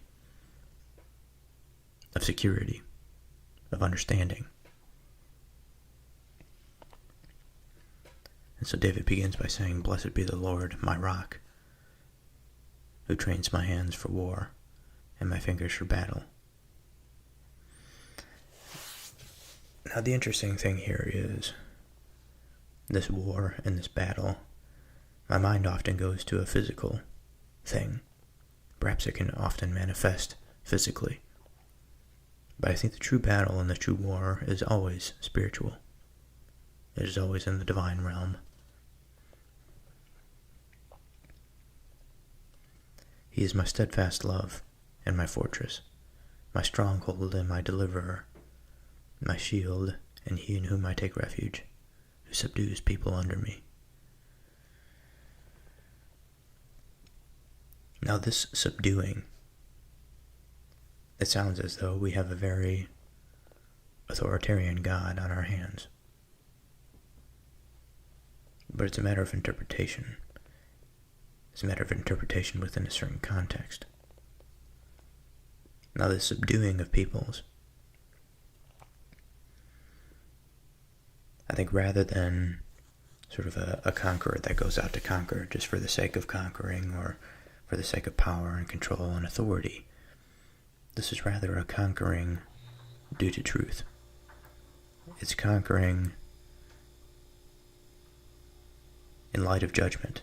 of security, of understanding. And so David begins by saying, "Blessed be the Lord, my rock, who trains my hands for war and my fingers for battle." Now the interesting thing here is this war and this battle. My mind often goes to a physical thing. Perhaps it can often manifest physically. But I think the true battle and the true war is always spiritual. It is always in the divine realm. He is my steadfast love and my fortress, my stronghold and my deliverer, my shield, and he in whom I take refuge, who subdues people under me. Now this subduing, it sounds as though we have a very authoritarian God on our hands. But it's a matter of interpretation. It's a matter of interpretation within a certain context. Now the subduing of peoples, I think rather than sort of a conqueror that goes out to conquer just for the sake of conquering or for the sake of power and control and authority, this is rather a conquering due to truth. It's conquering in light of judgment.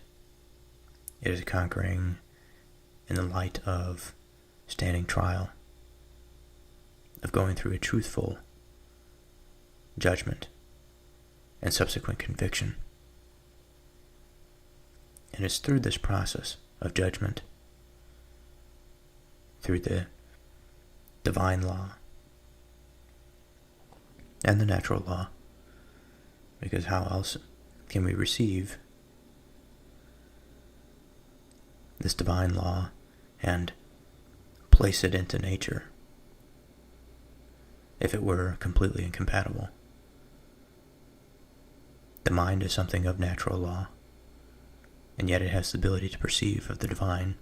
It is conquering in the light of standing trial, of going through a truthful judgment and subsequent conviction. And it's through this process of judgment, through the divine law and the natural law, because how else can we receive this divine law and place it into nature if it were completely incompatible? The mind is something of natural law, and yet it has the ability to perceive of the divine.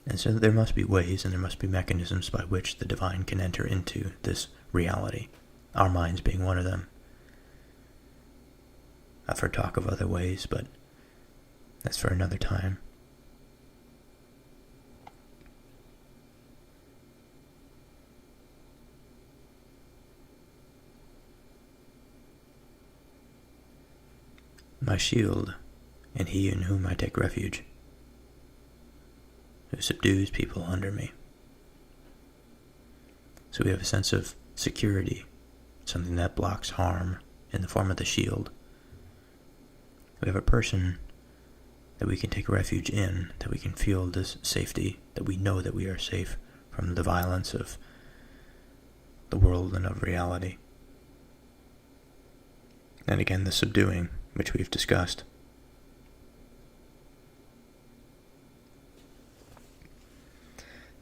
And so there must be ways and there must be mechanisms by which the divine can enter into this reality, our minds being one of them. I've heard talk of other ways, but that's for another time. My shield, and he in whom I take refuge, who subdues people under me. So we have a sense of security, something that blocks harm, in the form of the shield. We have a person that we can take refuge in, that we can feel this safety, that we know that we are safe from the violence of the world and of reality. And again, the subduing, which we've discussed.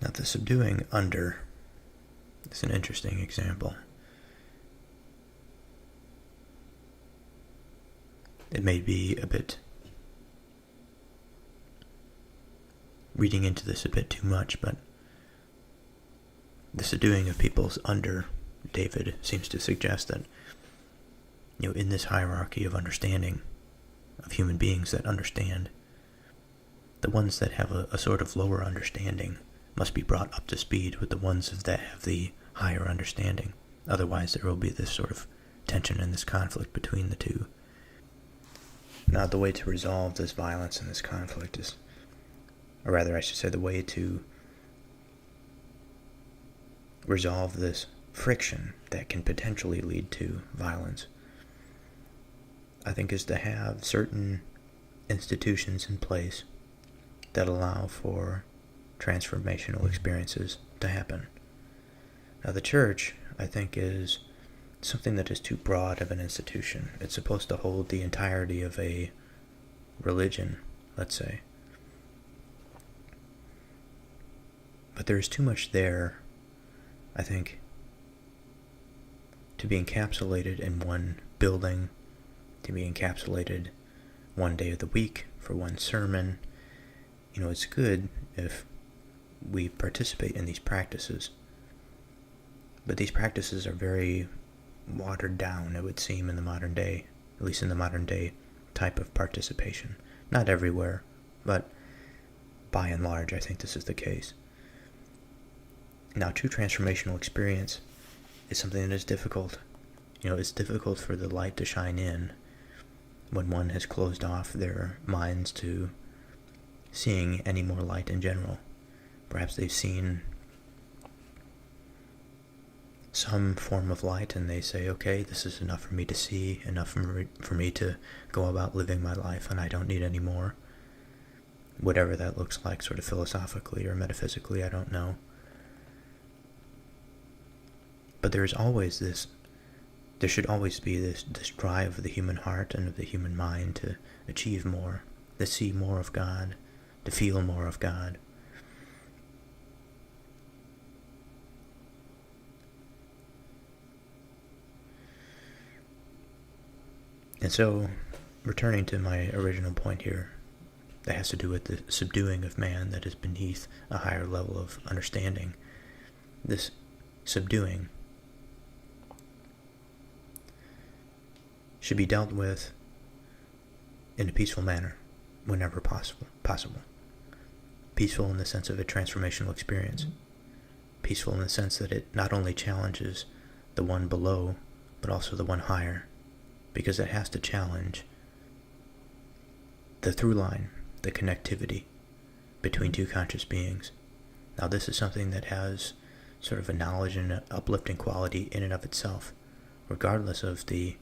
Now, the subduing under is an interesting example. It may be a bit reading into this a bit too much, but the subduing of peoples under David seems to suggest that, in this hierarchy of understanding of human beings that understand, the ones that have a sort of lower understanding must be brought up to speed with the ones that have the higher understanding. Otherwise, there will be this sort of tension and this conflict between the two. Now, the way to resolve this violence and this conflict is, or rather, I should say, the way to resolve this friction that can potentially lead to violence, I think, is to have certain institutions in place that allow for transformational experiences to happen. Now, the church, I think, is something that is too broad of an institution. It's supposed to hold the entirety of a religion, let's say. But there's too much there, I think, to be encapsulated in one building, to be encapsulated one day of the week for one sermon. It's good if we participate in these practices, but these practices are very watered down, it would seem, in the modern day, at least in the modern day type of participation. Not everywhere, but by and large, I think this is the case. Now, true transformational experience is something that is difficult. It's difficult for the light to shine in when one has closed off their minds to seeing any more light in general. Perhaps they've seen some form of light and they say, okay, this is enough for me to see, enough for me to go about living my life, and I don't need any more. Whatever that looks like, sort of philosophically or metaphysically, I don't know. But there should always be this drive of the human heart and of the human mind to achieve more, to see more of God, to feel more of God. And so, returning to my original point here, that has to do with the subduing of man that is beneath a higher level of understanding. This subduing should be dealt with in a peaceful manner whenever possible. Peaceful in the sense of a transformational experience. Peaceful in the sense that it not only challenges the one below, but also the one higher, because it has to challenge the through line, the connectivity between two conscious beings. Now, this is something that has sort of a knowledge and an uplifting quality in and of itself, regardless of the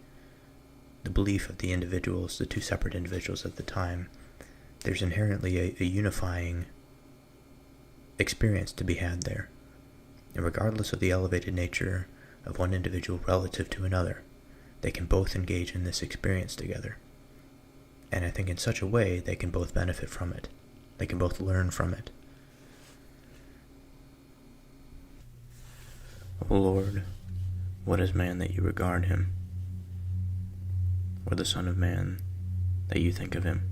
belief of the individuals, the two separate individuals at the time. There's inherently a unifying experience to be had there. And regardless of the elevated nature of one individual relative to another, they can both engage in this experience together. And I think in such a way, they can both benefit from it. They can both learn from it. O Lord, what is man that you regard him? Or the Son of Man that you think of him?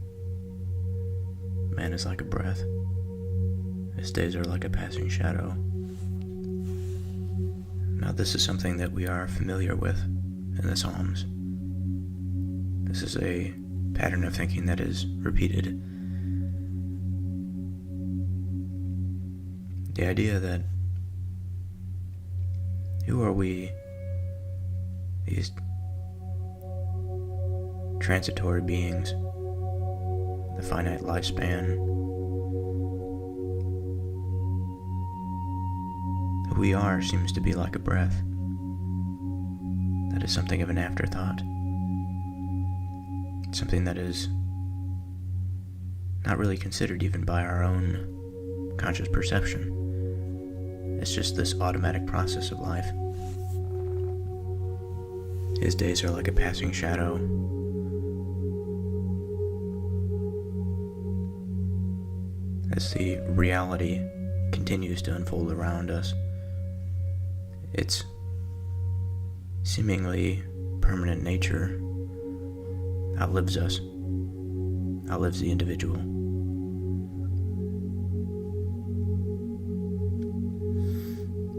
Man is like a breath. His days are like a passing shadow. Now, this is something that we are familiar with in the Psalms. This is a pattern of thinking that is repeated. The idea that who are we, these transitory beings, the finite lifespan. Who we are seems to be like a breath. That is something of an afterthought. something that is not really considered even by our own conscious perception. It's just this automatic process of life. His days are like a passing shadow. As the reality continues to unfold around us, its seemingly permanent nature outlives us, outlives the individual.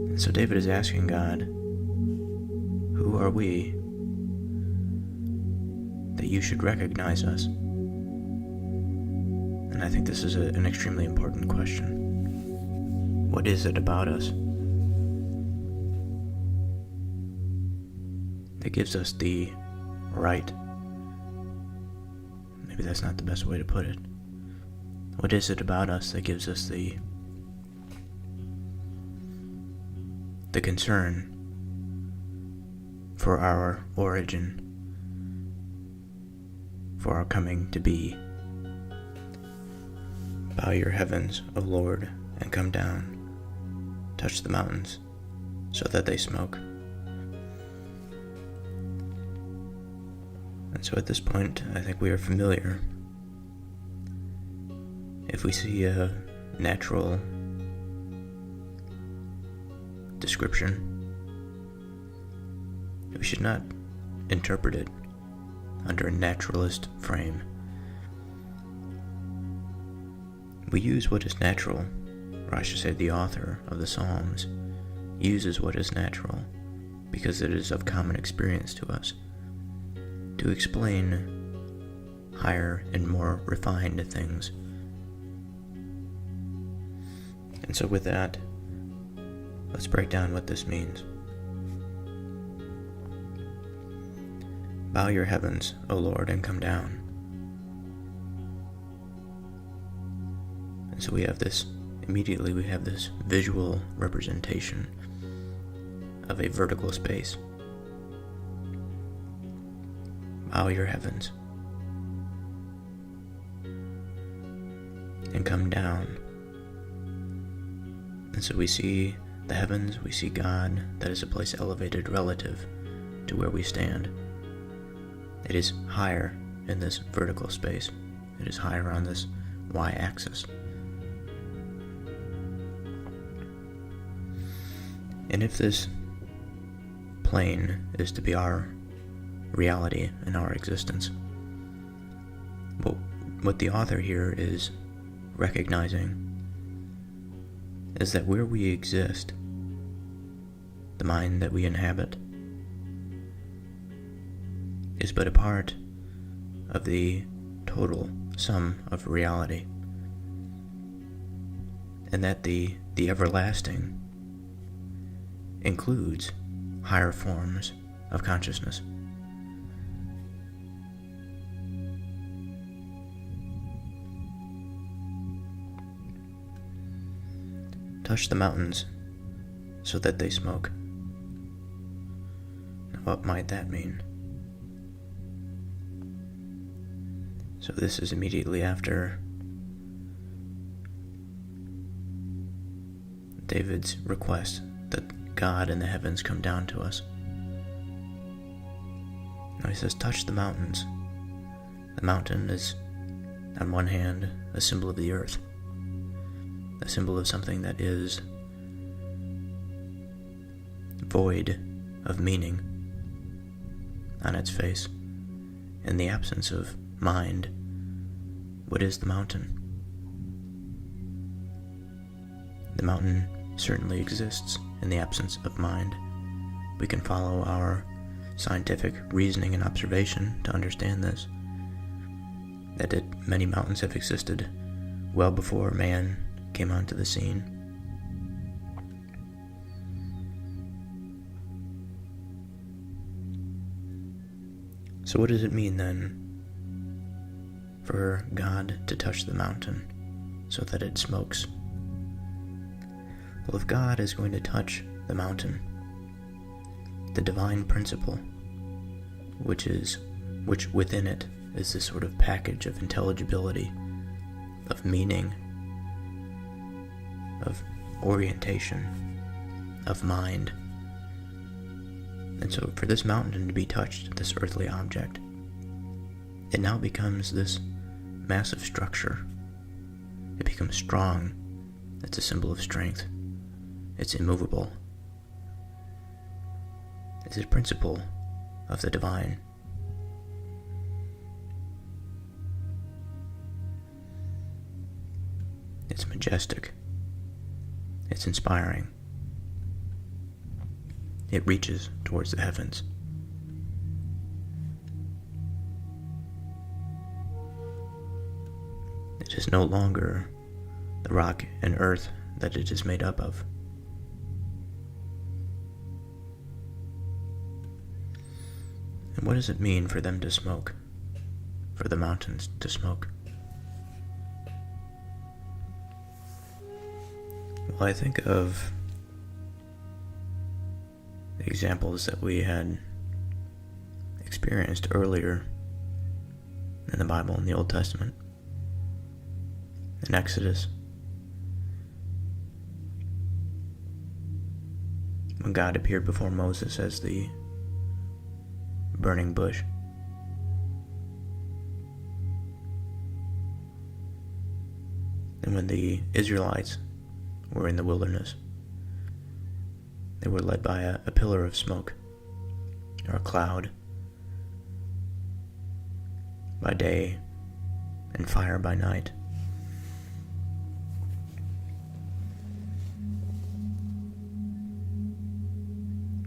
And so David is asking God, who are we that you should recognize us? And I think this is an extremely important question. What is it about us that gives us the right? Maybe that's not the best way to put it. What is it about us that gives us the concern for our origin, for our coming to be? Bow your heavens, O Lord, and come down. Touch the mountains, so that they smoke. And so at this point, I think we are familiar. If we see a natural description, we should not interpret it under a naturalist frame. We use what is natural, or I should say the author of the Psalms uses what is natural because it is of common experience to us, to explain higher and more refined things. And so with that, let's break down what this means. Bow your heavens, O Lord, and come down. And so we have this visual representation of a vertical space. Bow your heavens and come down. And so we see the heavens, we see God, that is a place elevated relative to where we stand. It is higher in this vertical space. It is higher on this y-axis. And if this plane is to be our reality and our existence, well, what the author here is recognizing is that where we exist, the mind that we inhabit, is but a part of the total sum of reality, and that the everlasting includes higher forms of consciousness. Touch the mountains so that they smoke. Now, what might that mean? So this is immediately after David's request that God in the heavens come down to us. Now he says, touch the mountains. The mountain is, on one hand, a symbol of the earth, a symbol of something that is void of meaning on its face, in the absence of mind. What is the mountain? The mountain certainly exists in the absence of mind. We can follow our scientific reasoning and observation to understand this, that many mountains have existed well before man came onto the scene. So what does it mean then for God to touch the mountain so that it smokes? Well, if God is going to touch the mountain, the divine principle, which within it is this sort of package of intelligibility, of meaning, of orientation, of mind. And so for this mountain to be touched, this earthly object, it now becomes this massive structure. It becomes strong. It's a symbol of strength. It's immovable. It's a principle of the divine. It's majestic. It's inspiring. It reaches towards the heavens. It is no longer the rock and earth that it is made up of. And what does it mean for them to smoke? For the mountains to smoke? Well, I think of the examples that we had experienced earlier in the Bible, in the Old Testament, in Exodus, when God appeared before Moses as the burning bush. And when the Israelites were in the wilderness, they were led by a pillar of smoke, or a cloud, by day and fire by night.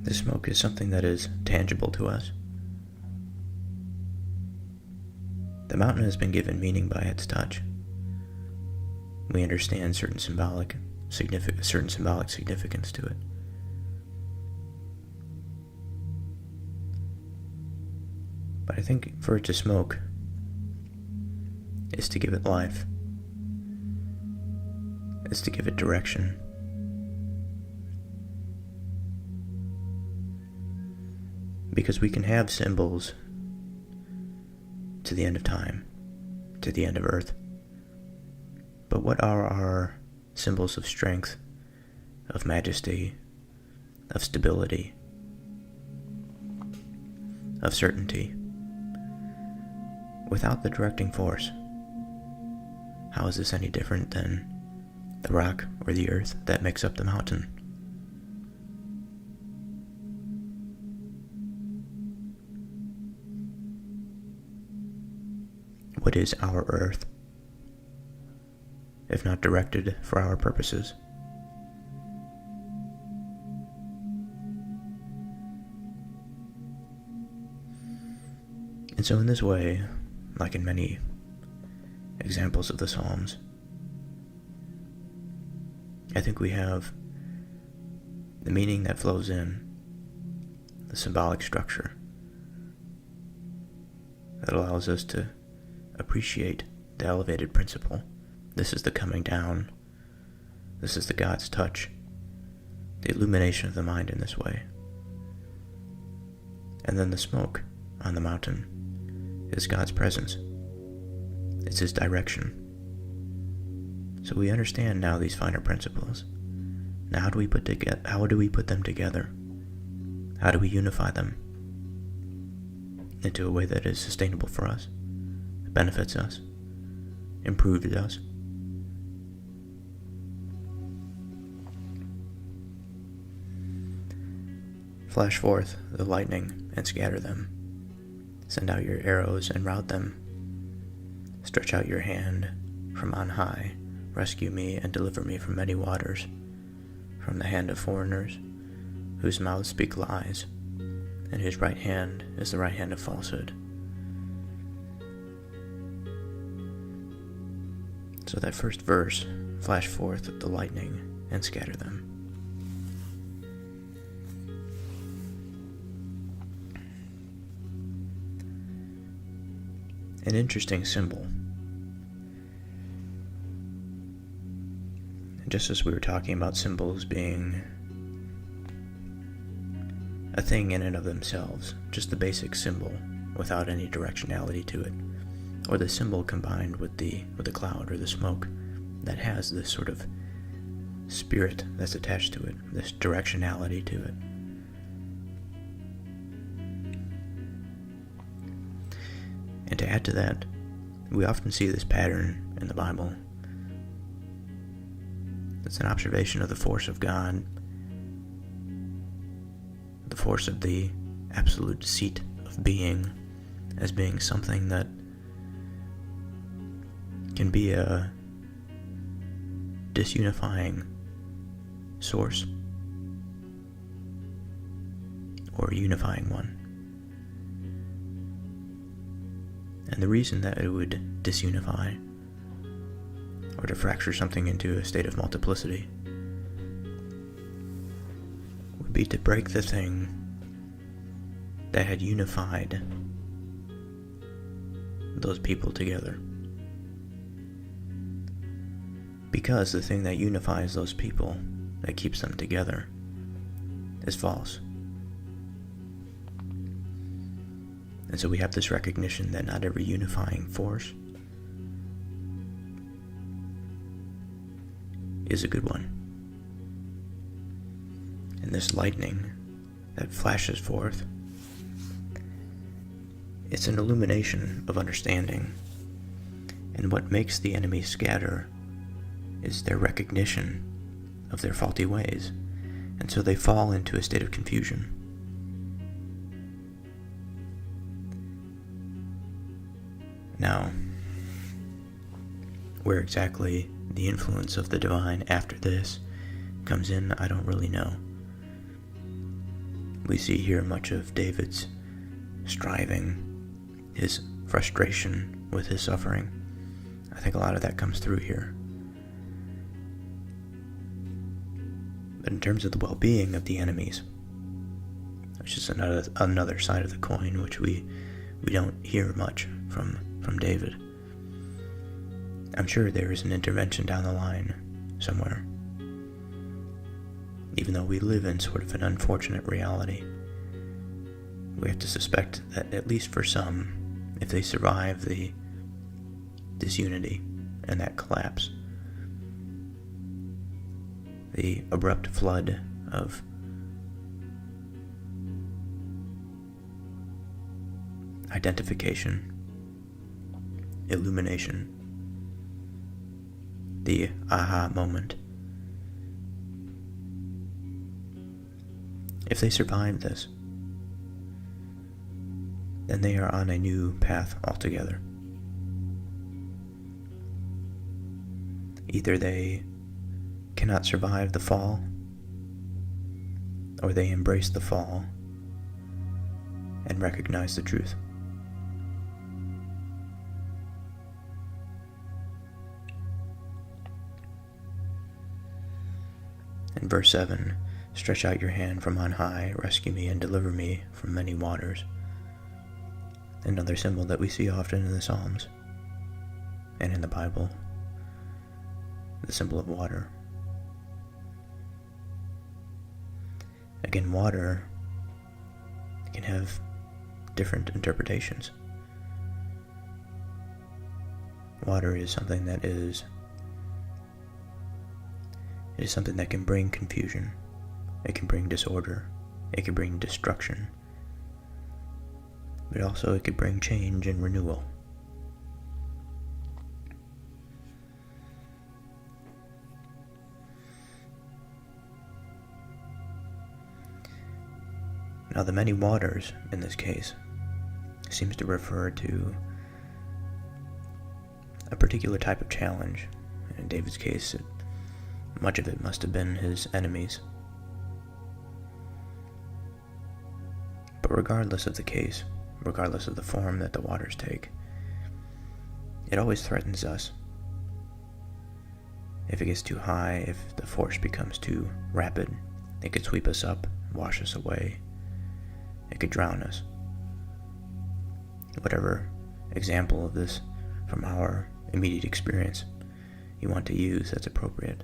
The smoke is something that is tangible to us. The mountain has been given meaning by its touch. We understand certain symbolic significance to it. But I think for it to smoke is to give it life. It's to give it direction. Because we can have symbols to the end of time, to the end of earth. But what are our symbols of strength, of majesty, of stability, of certainty? Without the directing force, how is this any different than the rock or the earth that makes up the mountain? What is our earth, if not directed for our purposes? And so in this way, like in many examples of the Psalms, I think we have the meaning that flows in, the symbolic structure that allows us to appreciate the elevated principle. This is the coming down. This is the God's touch, the illumination of the mind in this way. And then the smoke on the mountain is God's presence. It's His direction. So we understand now these finer principles. Now how do we put them together? How do we unify them into a way that is sustainable for us, that benefits us, improves us? Flash forth the lightning and scatter them. Send out your arrows and rout them. Stretch out your hand from on high. Rescue me and deliver me from many waters, from the hand of foreigners, whose mouths speak lies, and whose right hand is the right hand of falsehood. So that first verse, flash forth the lightning and scatter them. An interesting symbol. Just as we were talking about symbols being a thing in and of themselves, just the basic symbol without any directionality to it, or the symbol combined with the cloud or the smoke that has this sort of spirit that's attached to it, this directionality to it. And to add to that, we often see this pattern in the Bible. It's an observation of the force of God, the force of the absolute seat of being, as being something that can be a disunifying source or a unifying one. And the reason that it would disunify or to fracture something into a state of multiplicity would be to break the thing that had unified those people together. Because the thing that unifies those people, that keeps them together, is false. And so we have this recognition that not every unifying force is a good one. And this lightning that flashes forth, it's an illumination of understanding. And what makes the enemy scatter is their recognition of their faulty ways. And so they fall into a state of confusion. Now, where exactly the influence of the divine after this comes in, I don't really know. We see here much of David's striving, his frustration with his suffering. I think a lot of that comes through here. But in terms of the well-being of the enemies, which is another side of the coin, which we don't hear much from David, I'm sure there is an intervention down the line somewhere. Even though we live in sort of an unfortunate reality, we have to suspect that at least for some, if they survive the disunity and that collapse, the abrupt flood of identification, illumination, the aha moment. If they survive this, then they are on a new path altogether. Either they cannot survive the fall, or they embrace the fall and recognize the truth. In verse 7, stretch out your hand from on high, rescue me and deliver me from many waters. Another symbol that we see often in the Psalms and in the Bible, the symbol of water. Again, water can have different interpretations. Water is something that is something that can bring confusion. It can bring disorder. It can bring destruction. But also it could bring change and renewal. Now, the many waters in this case seems to refer to a particular type of challenge. In David's case, much of it must have been his enemies. But regardless of the case, regardless of the form that the waters take, it always threatens us. If it gets too high, if the force becomes too rapid, it could sweep us up, wash us away. It could drown us. Whatever example of this from our immediate experience you want to use, that's appropriate.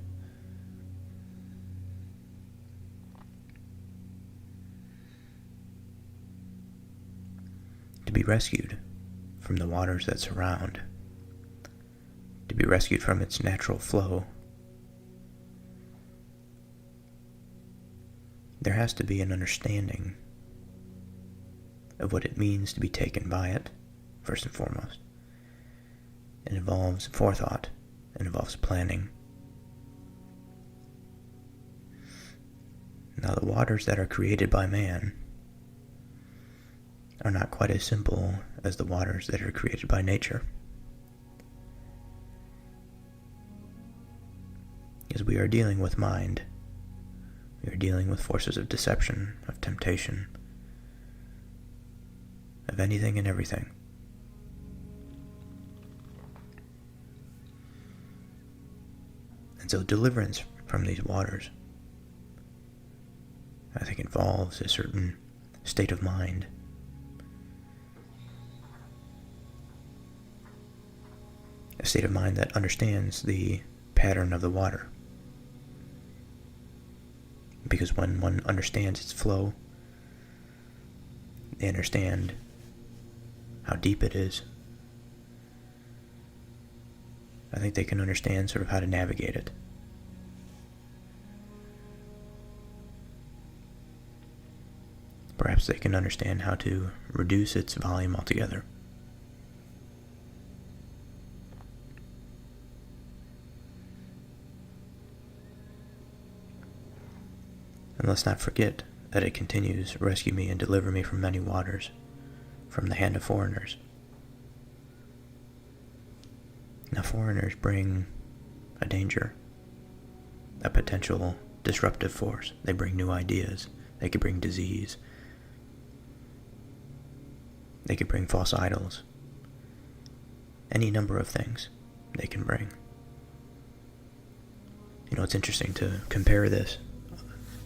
To be rescued from the waters that surround, to be rescued from its natural flow, there has to be an understanding of what it means to be taken by it, first and foremost. It involves forethought, it involves planning. Now, the waters that are created by man are not quite as simple as the waters that are created by nature. As we are dealing with mind, we are dealing with forces of deception, of temptation, of anything and everything. And so deliverance from these waters, I think, involves a certain state of mind. A state of mind that understands the pattern of the water. Because when one understands its flow, they understand how deep it is. I think they can understand sort of how to navigate it. Perhaps they can understand how to reduce its volume altogether. And let's not forget that it continues, rescue me and deliver me from many waters, from the hand of foreigners. Now, foreigners bring a danger, a potential disruptive force. They bring new ideas. They could bring disease. They could bring false idols. Any number of things they can bring. You know, it's interesting to compare this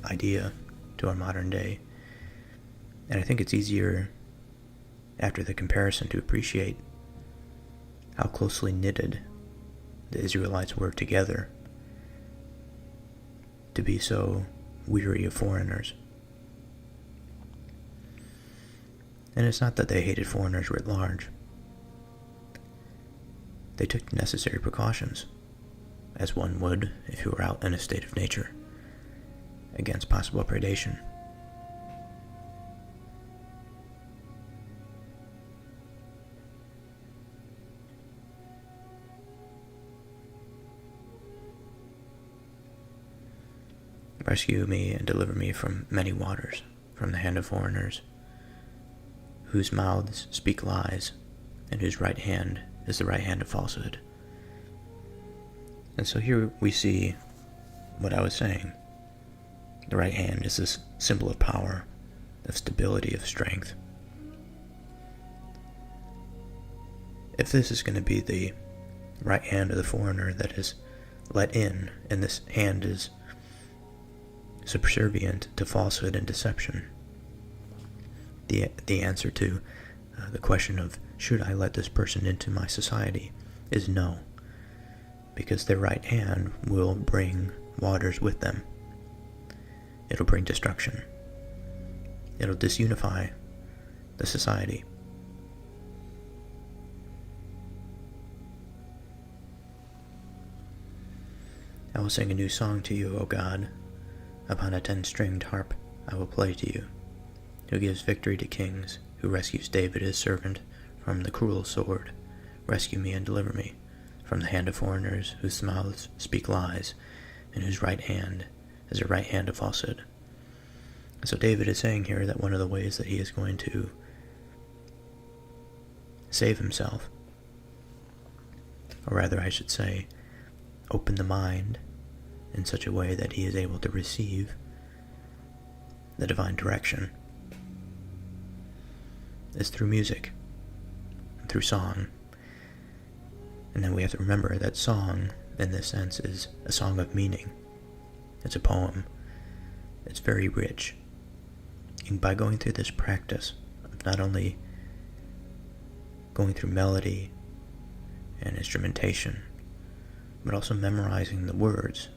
idea to our modern day. And I think it's easier after the comparison to appreciate how closely knitted the Israelites were together to be so weary of foreigners. And it's not that they hated foreigners writ large. They took the necessary precautions, as one would if he were out in a state of nature, against possible predation. Rescue me and deliver me from many waters, from the hand of foreigners, whose mouths speak lies, and whose right hand is the right hand of falsehood. And so here we see what I was saying. The right hand is this symbol of power, of stability, of strength. If this is going to be the right hand of the foreigner that is let in, and this hand is subservient to falsehood and deception, the answer to the question of should I let this person into my society is no, because their right hand will bring waters with them. It'll bring destruction. It'll disunify the society. I will sing a new song to you, O God. Upon a 10-stringed harp I will play to you, who gives victory to kings, who rescues David his servant from the cruel sword. Rescue me and deliver me from the hand of foreigners, whose mouths speak lies, and whose right hand is a right hand of falsehood. So David is saying here that one of the ways that he is going to save himself, or rather I should say, open the mind in such a way that he is able to receive the divine direction, is through music, through song. And then we have to remember that song, in this sense, is a song of meaning. It's a poem. It's very rich. And by going through this practice of not only going through melody and instrumentation, but also memorizing the words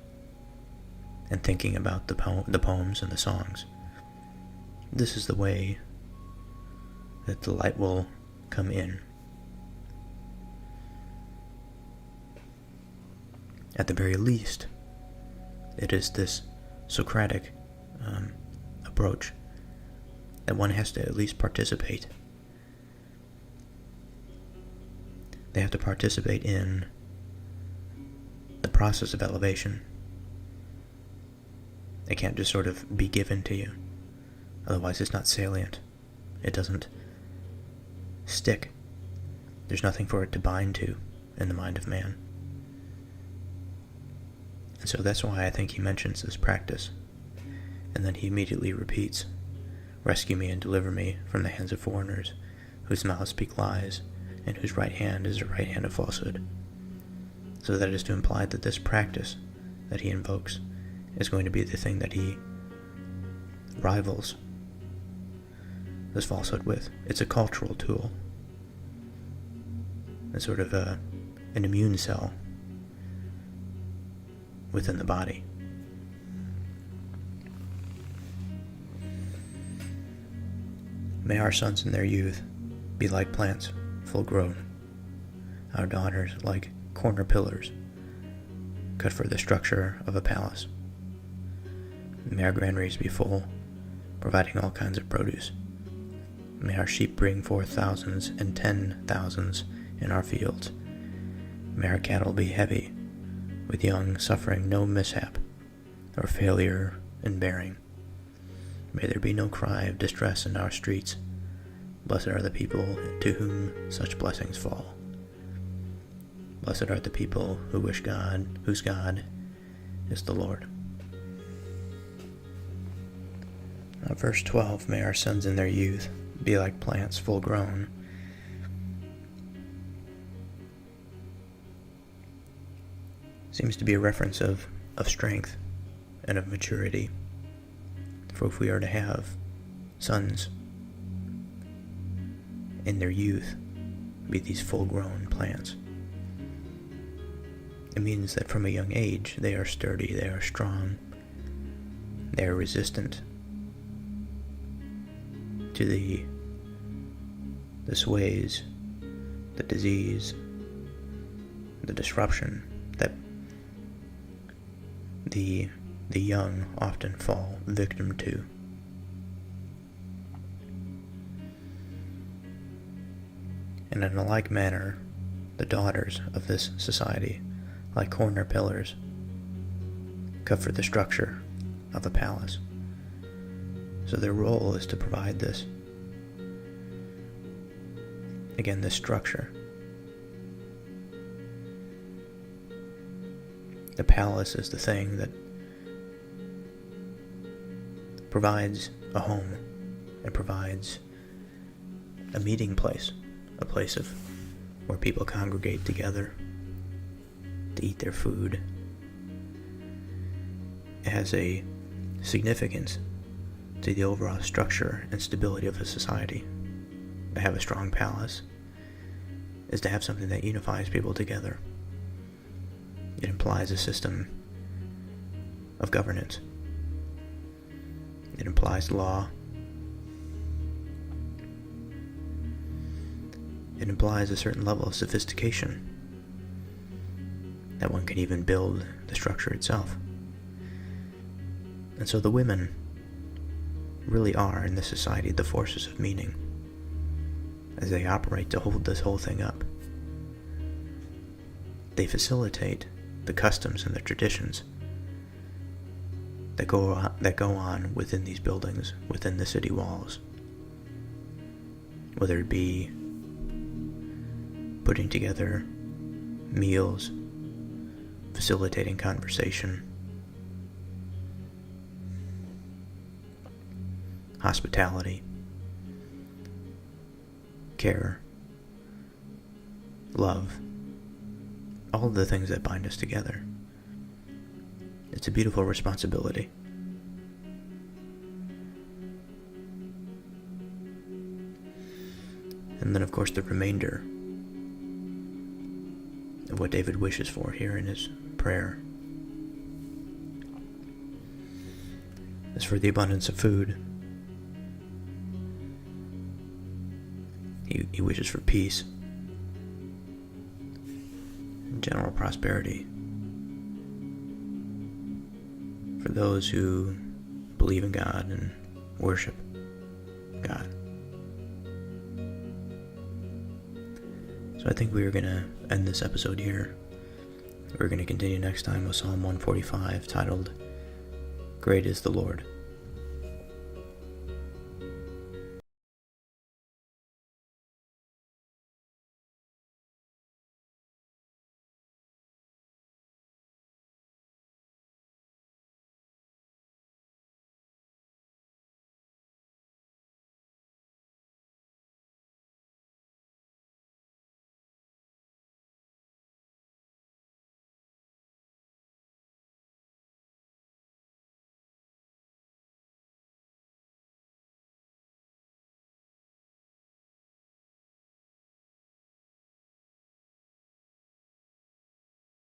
and thinking about the poems and the songs, this is the way that the light will come in At the very least, it is this Socratic approach that one has to at least participate. They have to participate in the process of elevation. It can't just sort of be given to you. Otherwise it's not salient. It doesn't stick. There's nothing for it to bind to in the mind of man. And so that's why I think he mentions this practice. And then he immediately repeats, "Rescue me and deliver me from the hands of foreigners, whose mouths speak lies, and whose right hand is the right hand of falsehood." So that is to imply that this practice that he invokes is going to be the thing that he rivals this falsehood with. It's a cultural tool. It's sort of an immune cell within the body. May our sons in their youth be like plants, full grown, our daughters like corner pillars, cut for the structure of a palace. May our granaries be full, providing all kinds of produce. May our sheep bring forth thousands and 10,000s in our fields. May our cattle be heavy, with young suffering no mishap or failure in bearing. May there be no cry of distress in our streets. Blessed are the people to whom such blessings fall. Blessed are the people who wish God, whose God is the Lord. Now, verse 12, may our sons in their youth be like plants full grown. Seems to be a reference of strength and of maturity. For if we are to have sons in their youth be these full-grown plants, it means that from a young age they are sturdy, they are strong, they are resistant to the sways, the disease, the disruption that the young often fall victim to. And in a like manner, the daughters of this society, like corner pillars, cut for the structure of a palace. So their role is to provide this, again, this structure. The palace is the thing that provides a home and provides a meeting place, a place of where people congregate together to eat their food. It has a significance to the overall structure and stability of a society. To have a strong palace is to have something that unifies people together. It implies a system of governance. It implies law. It implies a certain level of sophistication, that one can even build the structure itself. And so the women really are, in this society, the forces of meaning, as they operate to hold this whole thing up. They facilitate the customs and the traditions that go on within these buildings, within the city walls. Whether it be putting together meals, facilitating conversation, hospitality, care, love, all of the things that bind us together. It's a beautiful responsibility. And then, of course, the remainder of what David wishes for here in his prayer is for the abundance of food. He wishes for peace, general prosperity, for those who believe in God and worship God. So I think we are going to end this episode here. We're going to continue next time with Psalm 145, titled, Great is the Lord.